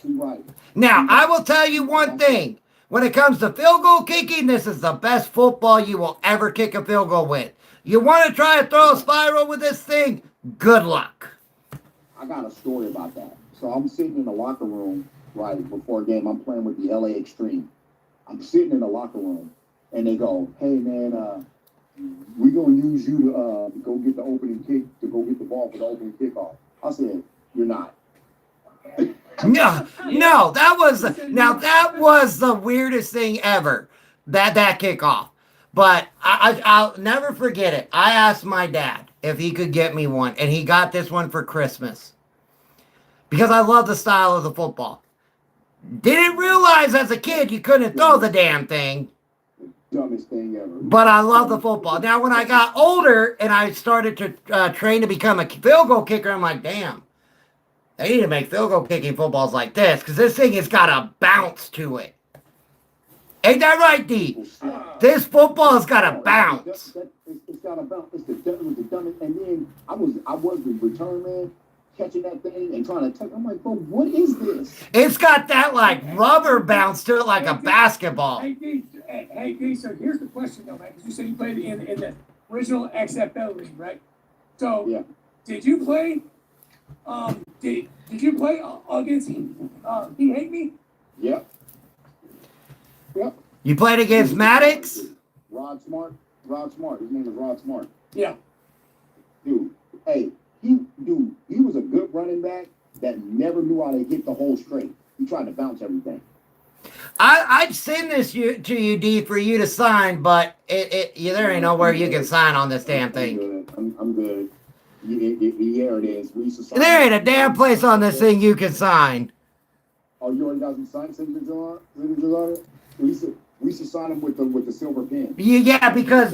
Now, I will tell you one thing. When it comes to field goal kicking, this is the best football you will ever kick a field goal with. You want to try to throw a spiral with this thing? Good luck. I got a story about that. So I'm sitting in the locker room right before a game. I'm playing with the LA Extreme. I'm sitting in the locker room, and they go, "Hey man, we're gonna use you to go get the opening kick, to go get the ball for the opening kickoff." I said, "You're not." No, that was the weirdest thing ever. That kickoff. But I'll never forget it. I asked my dad if he could get me one, and he got this one for Christmas. Because I love the style of the football. Didn't realize as a kid you couldn't throw the damn thing. Dumbest thing ever. But I love the football. Now, when I got older and I started to train to become a field goal kicker, I'm like, damn. They need to make field goal kicking footballs like this, because this thing has got a bounce to it. Ain't that right, D? This football has got a bounce. It's got a bounce. It was the dumbest. And then I was the return man, catching that thing and trying to touch. I'm like, bro, what is this? It's got that like rubber bounce to it, like a basketball. Hey, D, so here's the question, though, man, because you said you played in the original XFL league, right? So, yeah. Did you play? Did you play against He Hate Me? Yep. You played against Maddox? Rod Smart. His name is Rod Smart. Yeah. Dude, hey, he was a good running back that never knew how to hit the hole straight. He tried to bounce everything. I'd send this to you, D, for you to sign, but there ain't nowhere you can sign on this damn thing. I'm good. Yeah, it is. We used to sign. There ain't a damn place on this thing you can sign. Oh, you already got some signatures on it? We used to sign them with the silver pen. Yeah, because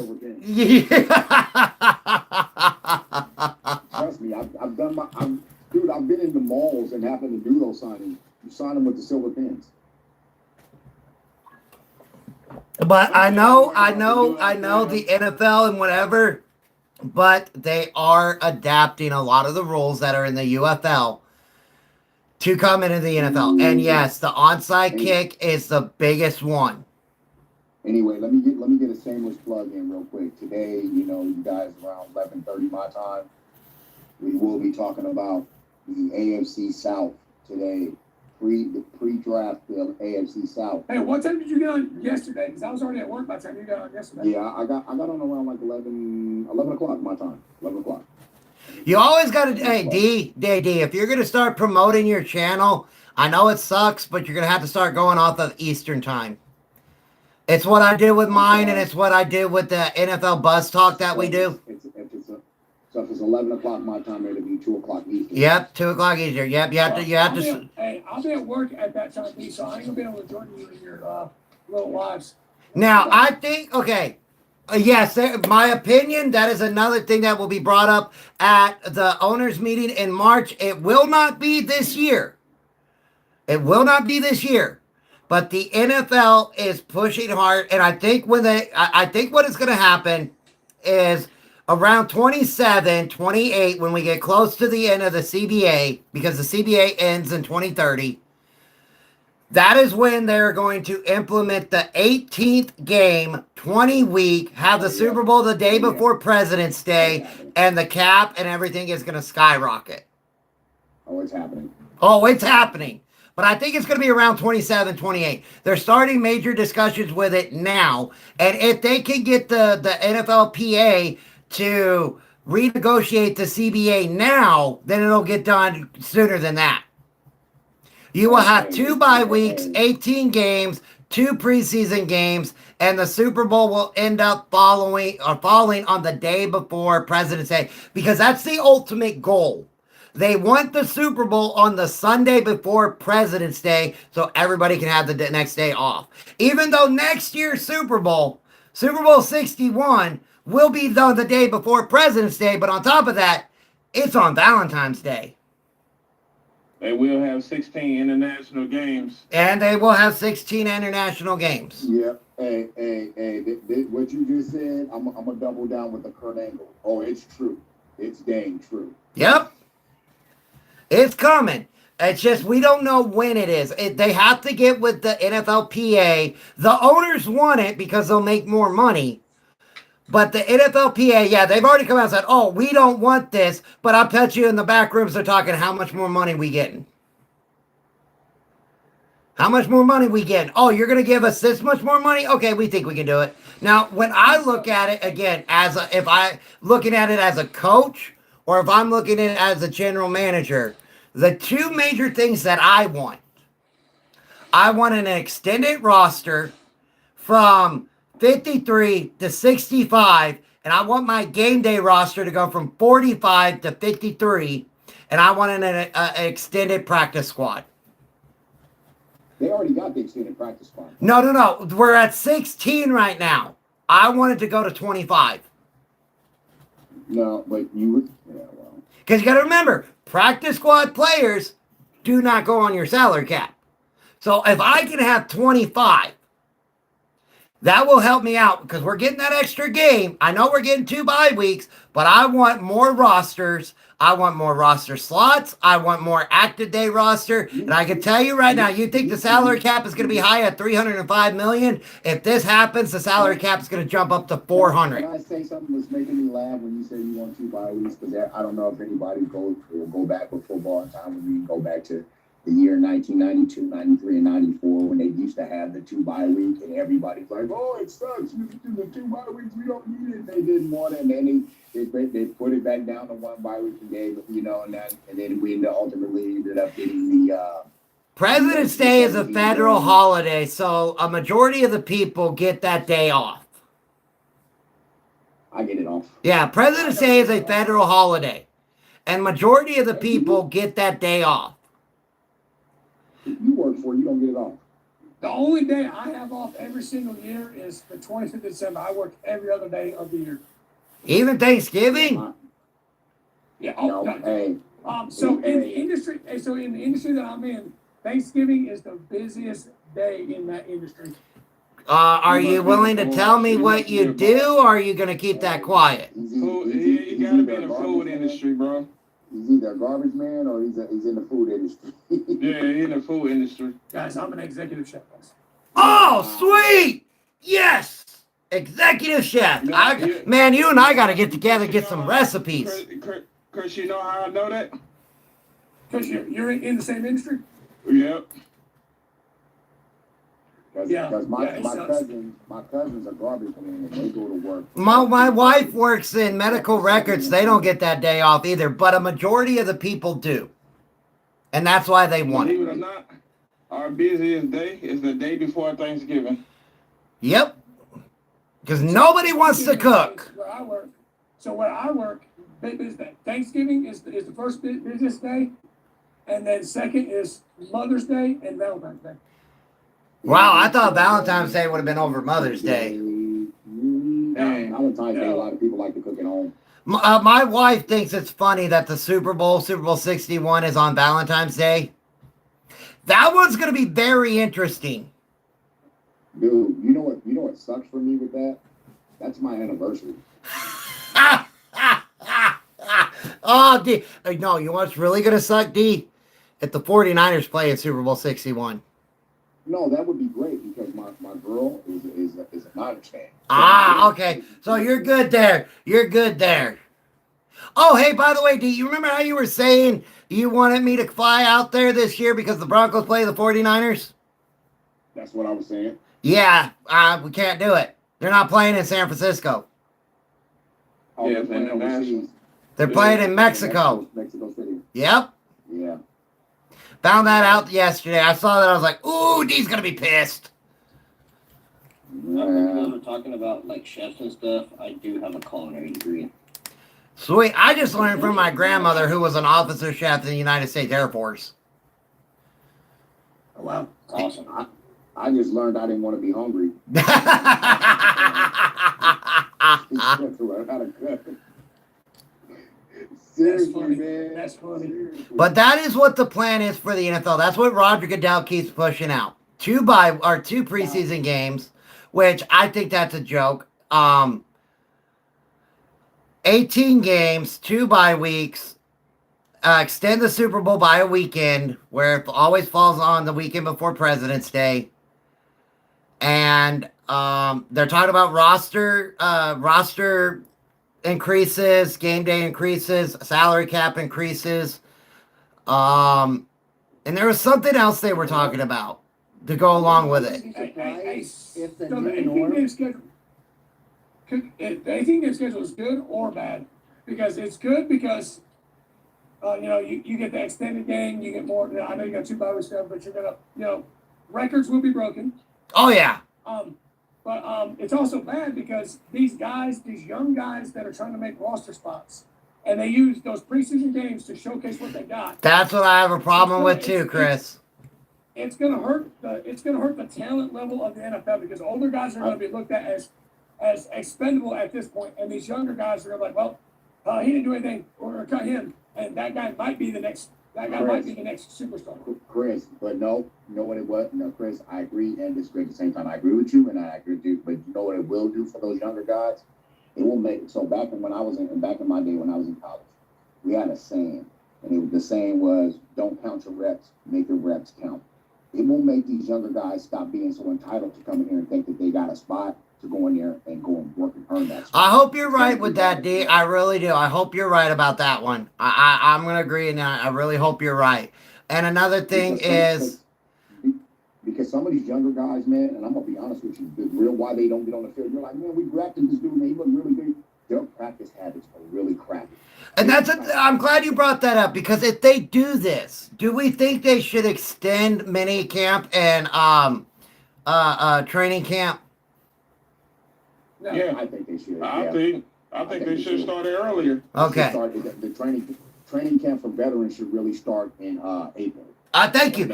Trust me, I've done dude, I've been in the malls and happened to do those signings. You sign them with the silver pens. But I know the NFL and whatever, but they are adapting a lot of the rules that are in the UFL to come into the NFL. And yes, the onside kick is the biggest one. Anyway, let me get a shameless plug in real quick. Today, you guys around 11:30 my time, we will be talking about the AFC South today. The pre-draft the AFC South. Hey, what time did you get on yesterday? Because I was already at work by the time you got on yesterday. Yeah, I got on around like 11 o'clock my time. 11 o'clock. You always got to, hey, D, if you're going to start promoting your channel, I know it sucks, but you're going to have to start going off of Eastern time. It's what I did with mine, and it's what I did with the NFL Buzz Talk that we do. So if it's 11 o'clock my time, it'll be 2 o'clock Eastern. Yep, 2 o'clock Eastern. Yep, you have to. Hey, I'll be at work at that time, D, so I ain't going to be able to join you in your little lives. Now, I think, okay. Yes, my opinion, that is another thing that will be brought up at the owners meeting in March. It will not be this year. It will not be this year. But the NFL is pushing hard, and I think I think what is going to happen is around 27, 28, when we get close to the end of the CBA, because the CBA ends in 2030, that is when they're going to implement the 18th game, 20-week, have the Super Bowl the day before President's Day, and the cap and everything is going to skyrocket. Oh, it's happening. Oh, it's happening. But I think it's going to be around 27, 28. They're starting major discussions with it now. And if they can get the NFLPA to renegotiate the CBA now, then it'll get done sooner than that. You will have 2 bye weeks, 18 games, 2 preseason games, and the Super Bowl will end up falling on the day before President's Day, because that's the ultimate goal. They want the Super Bowl on the Sunday before President's Day so everybody can have the next day off. Even though next year's Super Bowl 61, will be on the day before President's Day, but on top of that, it's on Valentine's Day. They will have 16 international games. And they will have 16 international games. Yeah. Hey, what you just said, I'm going to double down with the Kurt Angle. Oh, it's true. It's dang true. Yep. It's coming. It's just we don't know when it is. They have to get with the NFLPA. The owners want it because they'll make more money. But the NFLPA, yeah, they've already come out and said, oh, we don't want this. But I bet you in the back rooms they're talking how much more money we getting. How much more money we getting? Oh, you're going to give us this much more money? Okay, we think we can do it. Now, when I look at it, again, if I'm looking at it as a coach or if I'm looking at it as a general manager, the 2 major things that I want an extended roster from 53 to 65, and I want my game day roster to go from 45 to 53, and I want an extended practice squad. They already got the extended practice squad. No. We're at 16 right now. I wanted to go to 25. No, but you would. Yeah, well. Because you got to remember, practice squad players do not go on your salary cap. So if I can have 25, that will help me out because we're getting that extra game. I know we're getting 2 bye weeks, but I want more rosters. I want more roster slots. I want more active day roster. And I can tell you right now, you think the salary cap is going to be high at $305 million? If this happens, the salary cap is going to jump up to $400. Can I say something that's making me laugh when you say you want 2 bye weeks? Because I don't know if anybody will go back with football in time when we go back to the year 1992, 93, and 94 when they used to have the 2 bye week and everybody's like, oh, it sucks. You do the 2 bye weeks. We don't need it. They didn't want it. And then they put it back down to 1 bye week and gave, and then we ultimately ended up getting the President's Day is a federal holiday, so a majority of the people get that day off. I get it off. Yeah, President's Day is a federal holiday, and majority of the people get that day off. You work for it, you don't get it off. The only day I have off every single year is the 25th of December. I work every other day of the year. Even Thanksgiving? Yeah. No, hey. So in the industry, that I'm in, Thanksgiving is the busiest day in that industry. Are you willing to tell me what you do, or are you going to keep that quiet? You gotta be in the food industry, bro. He's either a garbage man or he's in the food industry. Yeah, in the food industry. Guys, I'm an executive chef. Oh, sweet! Yes! Executive chef. Man, you and I got to get together and get some recipes. Chris, you know how I know that? Because you're in the same industry? Yep. Because my cousins are garbage men and they go to work. My wife works in medical records. They don't get that day off either, but a majority of the people do. And that's why they want Believe it it. or not, our busiest day is the day before Thanksgiving. Yep. Because nobody wants to cook. Where I work, Thanksgiving is the first business day, and then second is Mother's Day and Valentine's Day. Wow, I thought Valentine's Day would have been over Mother's Day. Valentine's Day, a lot of people like to cook at home. My wife thinks it's funny that the Super Bowl 61, is on Valentine's Day. That one's going to be very interesting. Dude, you know what sucks for me with that? That's my anniversary. Oh, D. No, you know what's really going to suck, D? If the 49ers play in Super Bowl 61. No, that would be great because my girl is a Niners fan. Ah, okay. So you're good there. You're good there. Oh, hey, by the way, D, you remember how you were saying you wanted me to fly out there this year because the Broncos play the 49ers? That's what I was saying. Yeah, we can't do it. They're not playing in San Francisco. Oh, Yeah, they're playing overseas. They're playing in Mexico. Mexico City. Yep. Yeah. Found that out yesterday. I saw that. I was like, ooh, D's going to be pissed. When you guys were talking about like chefs and stuff, I do have a culinary degree. Sweet. I just learned from my grandmother, who was an officer chef in the United States Air Force. Oh, wow. Awesome. I just learned I didn't want to be hungry. Seriously, man. That's funny. But that is what the plan is for the NFL. That's what Roger Goodell keeps pushing out. Two preseason games, which I think that's a joke. 18 games, 2 bye weeks. Extend the Super Bowl by a weekend, where it always falls on the weekend before President's Day. And they're talking about roster increases, game day increases, salary cap increases. And there was something else they were talking about to go along with it. If the So the new 18 norm, game schedule, the 18 game schedule is good or bad? Because it's good because you get the extended game, you get more. I know you got 2 bye weeks stuff, but you're gonna records will be broken. Oh yeah. But it's also bad because these young guys that are trying to make roster spots, and they use those preseason games to showcase what they got. That's what I have a problem with too, Chris. It's gonna hurt the talent level of the NFL because older guys are gonna be looked at as expendable at this point, and these younger guys are like, well, he didn't do anything, we're gonna cut him, and that guy might be the next. That guy might be the next superstar. Chris, but no, you know what it was? No, Chris, I agree and disagree at the same time. I agree with you and I agree with you, but you know what it will do for those younger guys? It will make, so back in my day when I was in college, we had a saying, and the saying was, don't count your reps, make your reps count. It will make these younger guys stop being so entitled to come in here and think that they got a spot to go in there and go and work and earn that spot. I hope you're right with that, D. I really do. I hope you're right about that one. I'm going to agree, and I really hope you're right. And another thing because some of these younger guys, man, and I'm going to be honest with you, the real why they don't get on the field, you're like, man, we drafted this dude, man, he looked really good. their practice habits are really crappy. And I'm glad you brought that up, because if they do this, do we think they should extend mini camp and training camp? No. Yeah, I think they should. I yeah. think they should start it earlier. Okay. The training camp for veterans should really start in April. Thank you.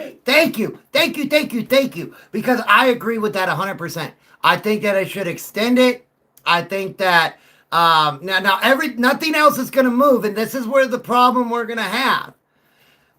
Because I agree with that 100%. I think that I should extend it. I think that nothing else is going to move, and this is where the problem we're going to have.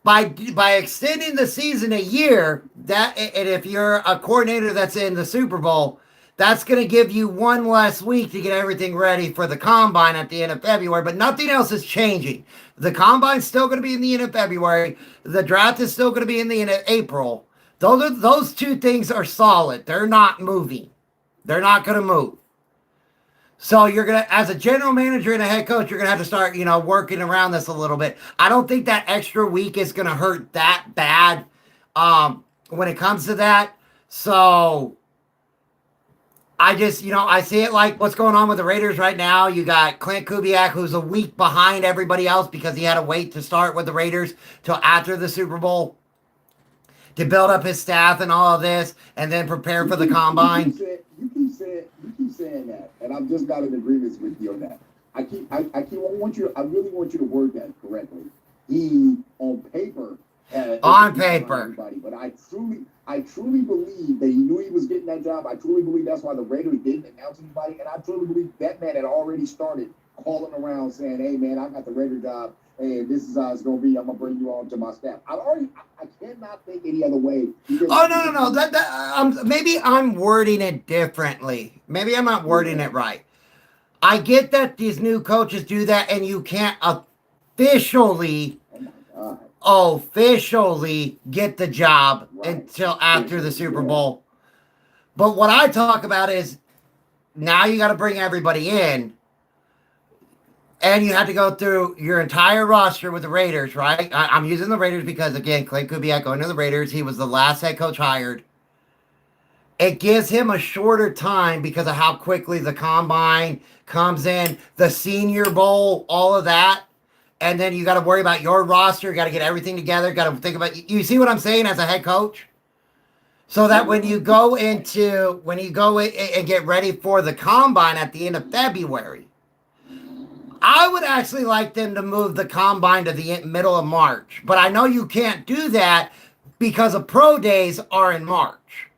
By extending the season a year, and if you're a coordinator that's in the Super Bowl, that's going to give you one less week to get everything ready for the combine at the end of February, but nothing else is changing. The combine's still going to be in the end of February. The draft is still going to be in the end of April. Those two things are solid. They're not moving. They're not going to move. So you're going to, as a general manager and a head coach, you're going to have to start, working around this a little bit. I don't think that extra week is going to hurt that bad when it comes to that. So I just, I see it like what's going on with the Raiders right now. You got Clint Kubiak, who's a week behind everybody else because he had to wait to start with the Raiders till after the Super Bowl to build up his staff and all of this, and then prepare for the combine. You keep saying that, and I've just got an agreement with you on that. I really want you to word that correctly. He, on paper, everybody, but I truly believe that he knew he was getting that job. I truly believe that's why the Raiders didn't announce anybody, and I truly believe that man had already started calling around saying, "Hey man, I got the Raider job, and this is how it's gonna be. I'm gonna bring you on to my staff." I cannot think any other way. No. That maybe I'm wording it differently. Maybe I'm not wording it right. I get that these new coaches do that, and you can't officially get the job until after the Super Bowl. But what I talk about is now you got to bring everybody in, and you have to go through your entire roster with the Raiders, right? I'm using the Raiders because, again, Clint Kubiak going to the Raiders. He was the last head coach hired. It gives him a shorter time because of how quickly the combine comes in, the Senior Bowl, all of that. And then you got to worry about your roster. You got to get everything together. Got to think about, you see what I'm saying as a head coach? So that when you go in and get ready for the combine at the end of February, I would actually like them to move the combine to the middle of March. But I know you can't do that because of pro days are in March.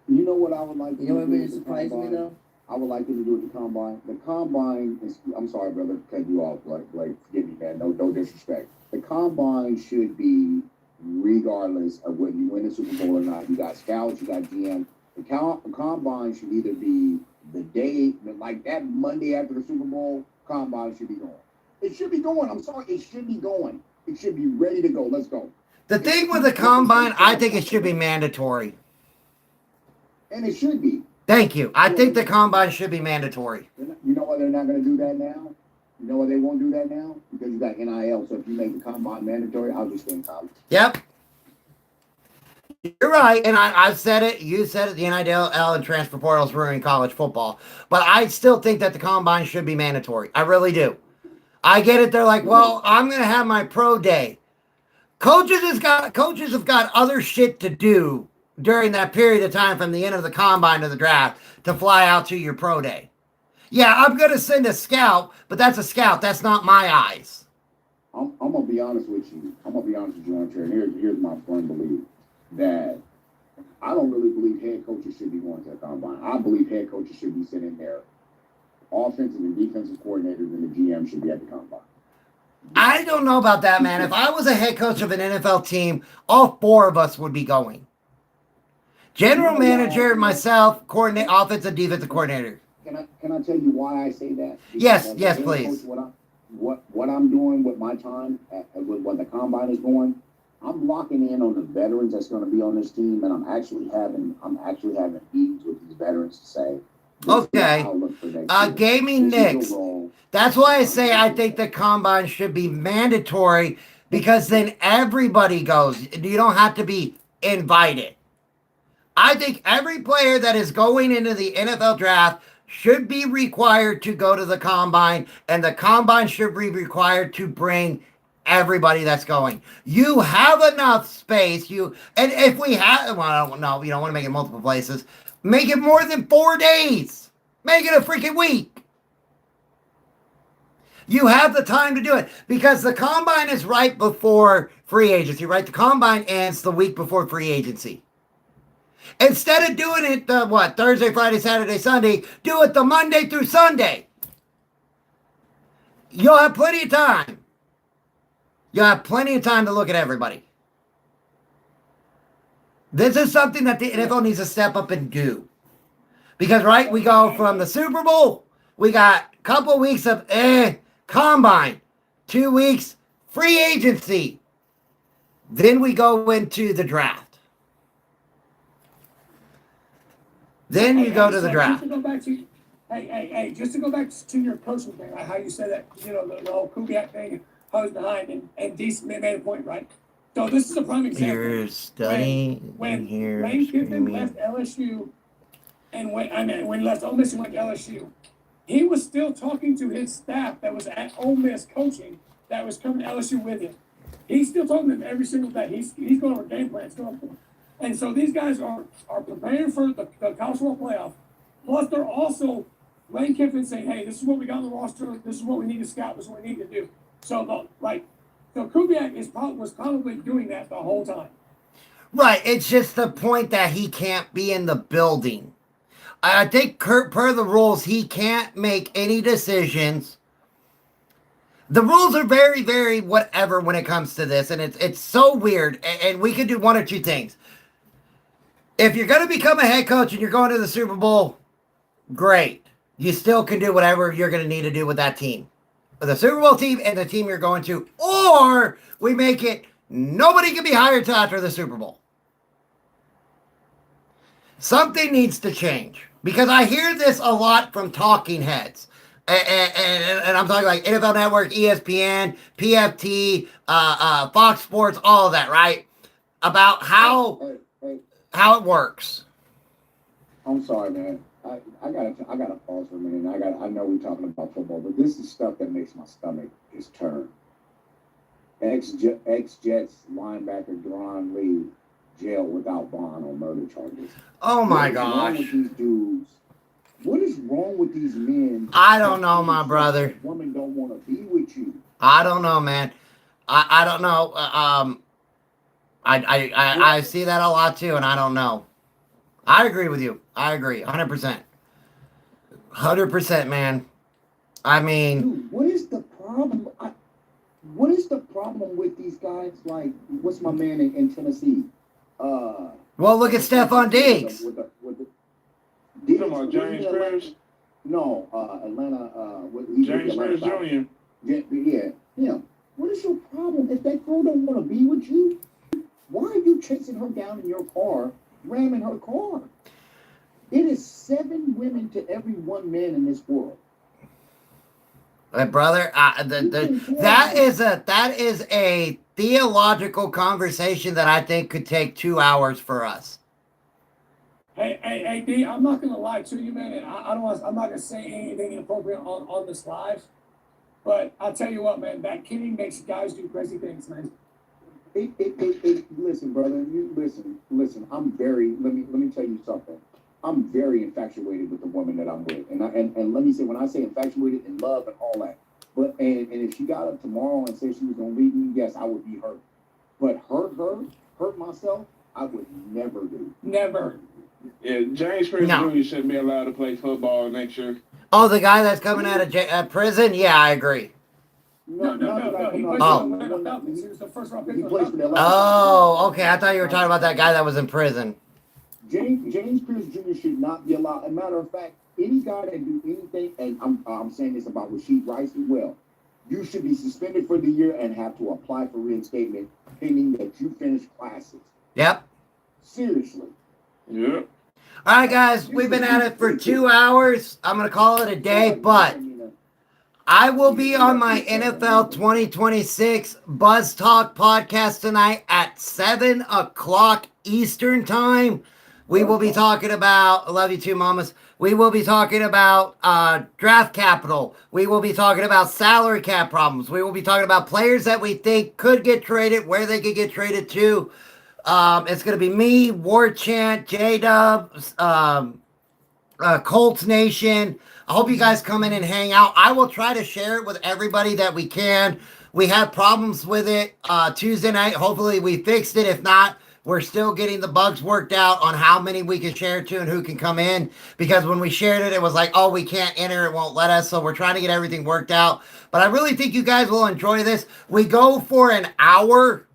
You know what I would like to do? You know what really surprised me though? I would like them to do with the combine. The combine is, I'm sorry, brother, cut you off. Like, forgive me, man. No disrespect. The combine should be regardless of whether you win the Super Bowl or not. You got scouts, you got GM. The combine should either be the day, like that Monday after the Super Bowl, combine should be going. It should be going. I'm sorry. It should be going. It should be ready to go. Let's go. The thing with the combine, I think it should be mandatory. And it should be. Thank you. I think the combine should be mandatory. You know why they're not going to do that now? You know why they won't do that now? Because you got NIL. So if you make the combine mandatory, I'll just stay in college. Yep. You're right. And I've said it. You said it. The NIL and transfer portals ruining college football. But I still think that the combine should be mandatory. I really do. I get it. They're like, well, I'm going to have my pro day. Coaches have got other shit to do during that period of time from the end of the combine to the draft to fly out to your pro day. Yeah, I'm going to send a scout, but that's a scout. That's not my eyes. I'm going to be honest with you. Armchair. And here's my firm belief that I don't really believe head coaches should be going to the combine. I believe head coaches should be sitting there. Offensive and defensive coordinators and the GM should be at the combine. I don't know about that, man. If I was a head coach of an NFL team, all four of us would be going. General manager, myself, offensive and defensive coordinator. Can I tell you why I say that? Because yes, please. What I'm doing with my time, when the combine is going, I'm locking in on the veterans that's going to be on this team, and I'm actually having meetings with these veterans to say, okay, gaming Knicks. That's why I say I think the combine should be mandatory, because then everybody goes. You don't have to be invited. I think every player that is going into the NFL draft should be required to go to the combine, and the combine should be required to bring everybody that's going. You have enough space. And if we have, well, no, you don't want to make it multiple places. Make it more than 4 days. Make it a freaking week. You have the time to do it because the combine is right before free agency, right? The combine ends the week before free agency. Instead of doing it, Thursday, Friday, Saturday, Sunday, do it the Monday through Sunday. You'll have plenty of time. You'll have plenty of time to look at everybody. This is something that the NFL needs to step up and do. Because, right, we go from the Super Bowl, we got a couple weeks of combine, 2 weeks free agency. Then we go into the draft. Then you go to the draft. Just to go back to, just to go back to your coaching thing, how you said that, the whole Kubiak thing, how he's behind, and Deese made a point, right? So this is a prime example. You're studying when here. Lane Kiffin left LSU and when he left Ole Miss and went to LSU, he was still talking to his staff that was at Ole Miss coaching that was coming to LSU with him. He's still talking to them every single day. He's going over game plans, going for it. And so these guys are preparing for the college football playoff. Plus, they're also Lane Kiffin saying, "Hey, this is what we got on the roster. This is what we need to scout. This is what we need to do." So, so Kubiak was probably doing that the whole time. Right. It's just the point that he can't be in the building. I think per the rules, he can't make any decisions. The rules are very, very whatever when it comes to this, and it's so weird. And we could do one or two things. If you're going to become a head coach and you're going to the Super Bowl, great. You still can do whatever you're going to need to do with that team. The Super Bowl team and the team you're going to. Or we make it nobody can be hired till after the Super Bowl. Something needs to change. Because I hear this a lot from talking heads. And I'm talking like NFL Network, ESPN, PFT, Fox Sports, all of that, right? About how it works. I'm sorry, man. I gotta pause for a minute. I know we're talking about football, but this is stuff that makes my stomach just turn. Ex-Jets linebacker Deron Lee jailed without bond on murder charges. Oh my gosh! What's wrong with these dudes? What is wrong with these men? I don't know, my brother. Women don't want to be with you. I don't know, man. I don't know. I see that a lot too, and I don't know. I agree with you. I agree, 100%. 100%, man. I mean, dude, what is the problem? What is the problem with these guys? Like, what's my man in Tennessee? Well, look at Stephon Diggs. You talking about James Spears? No, Atlanta. James Spears Jr. Yeah. What is your problem? If that girl don't want to be with you, why are you chasing her down in your car, ramming her car? It is 7 women to every 1 man in this world. Brother, that is a theological conversation that I think could take 2 hours for us. Hey, D, I'm not gonna lie to you, man. And I'm not gonna say anything inappropriate on this live, but I'll tell you what, man. That kidding makes guys do crazy things, man. Listen, brother. Listen. Let me tell you something. I'm very infatuated with the woman that I'm with, and let me say, when I say infatuated, in love and all that. But and if she got up tomorrow and said she was gonna leave me, yes, I would be hurt. But hurt myself, I would never do. Never. Yeah, James Spears Jr. shouldn't be allowed to play football next year. Oh, the guy that's coming out of prison? Yeah, I agree. No. He was the first round pick. Oh, okay. I thought you were talking about that guy that was in prison. James Pierce Jr. should not be allowed. As a matter of fact, any guy that do anything, and I'm saying this about Rasheed Rice as well, you should be suspended for the year and have to apply for reinstatement pending that you finish classes. Yep. Seriously. Yep. All right, guys, we've been at it for 2 hours. I'm going to call it a day, but I will be on my NFL 2026 Buzz Talk podcast tonight at 7 o'clock Eastern time. We will be talking about, I love you too, mamas. We will be talking about draft capital. We will be talking about salary cap problems. We will be talking about players that we think could get traded, where they could get traded to. It's going to be me, War Chant, J-Dub, Colts Nation. I hope you guys come in and hang out. I will try to share it with everybody that we can. We had problems with it Tuesday night. Hopefully we fixed it. If not, we're still getting the bugs worked out on how many we can share to and who can come in. Because when we shared it, it was like, oh, we can't enter. It won't let us. So we're trying to get everything worked out. But I really think you guys will enjoy this. We go for an hour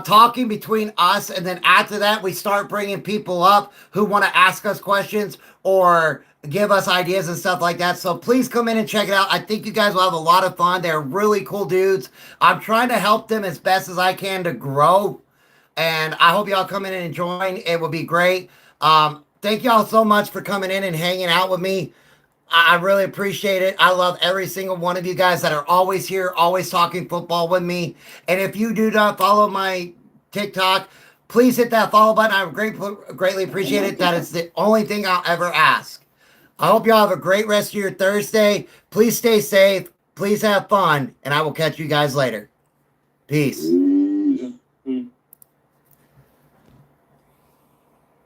talking between us, and then after that we start bringing people up who want to ask us questions or give us ideas and stuff like that. So please come in and check it out. I think you guys will have a lot of fun. They're really cool dudes. I'm trying to help them as best as I can to grow, and I hope y'all come in and join. It will be great. Thank y'all so much for coming in and hanging out with me. I really appreciate it. I love every single one of you guys that are always here, always talking football with me. And if you do not follow my TikTok, please hit that follow button. I would greatly appreciate it. That is the only thing I'll ever ask. I hope y'all have a great rest of your Thursday. Please stay safe. Please have fun. And I will catch you guys later. Peace.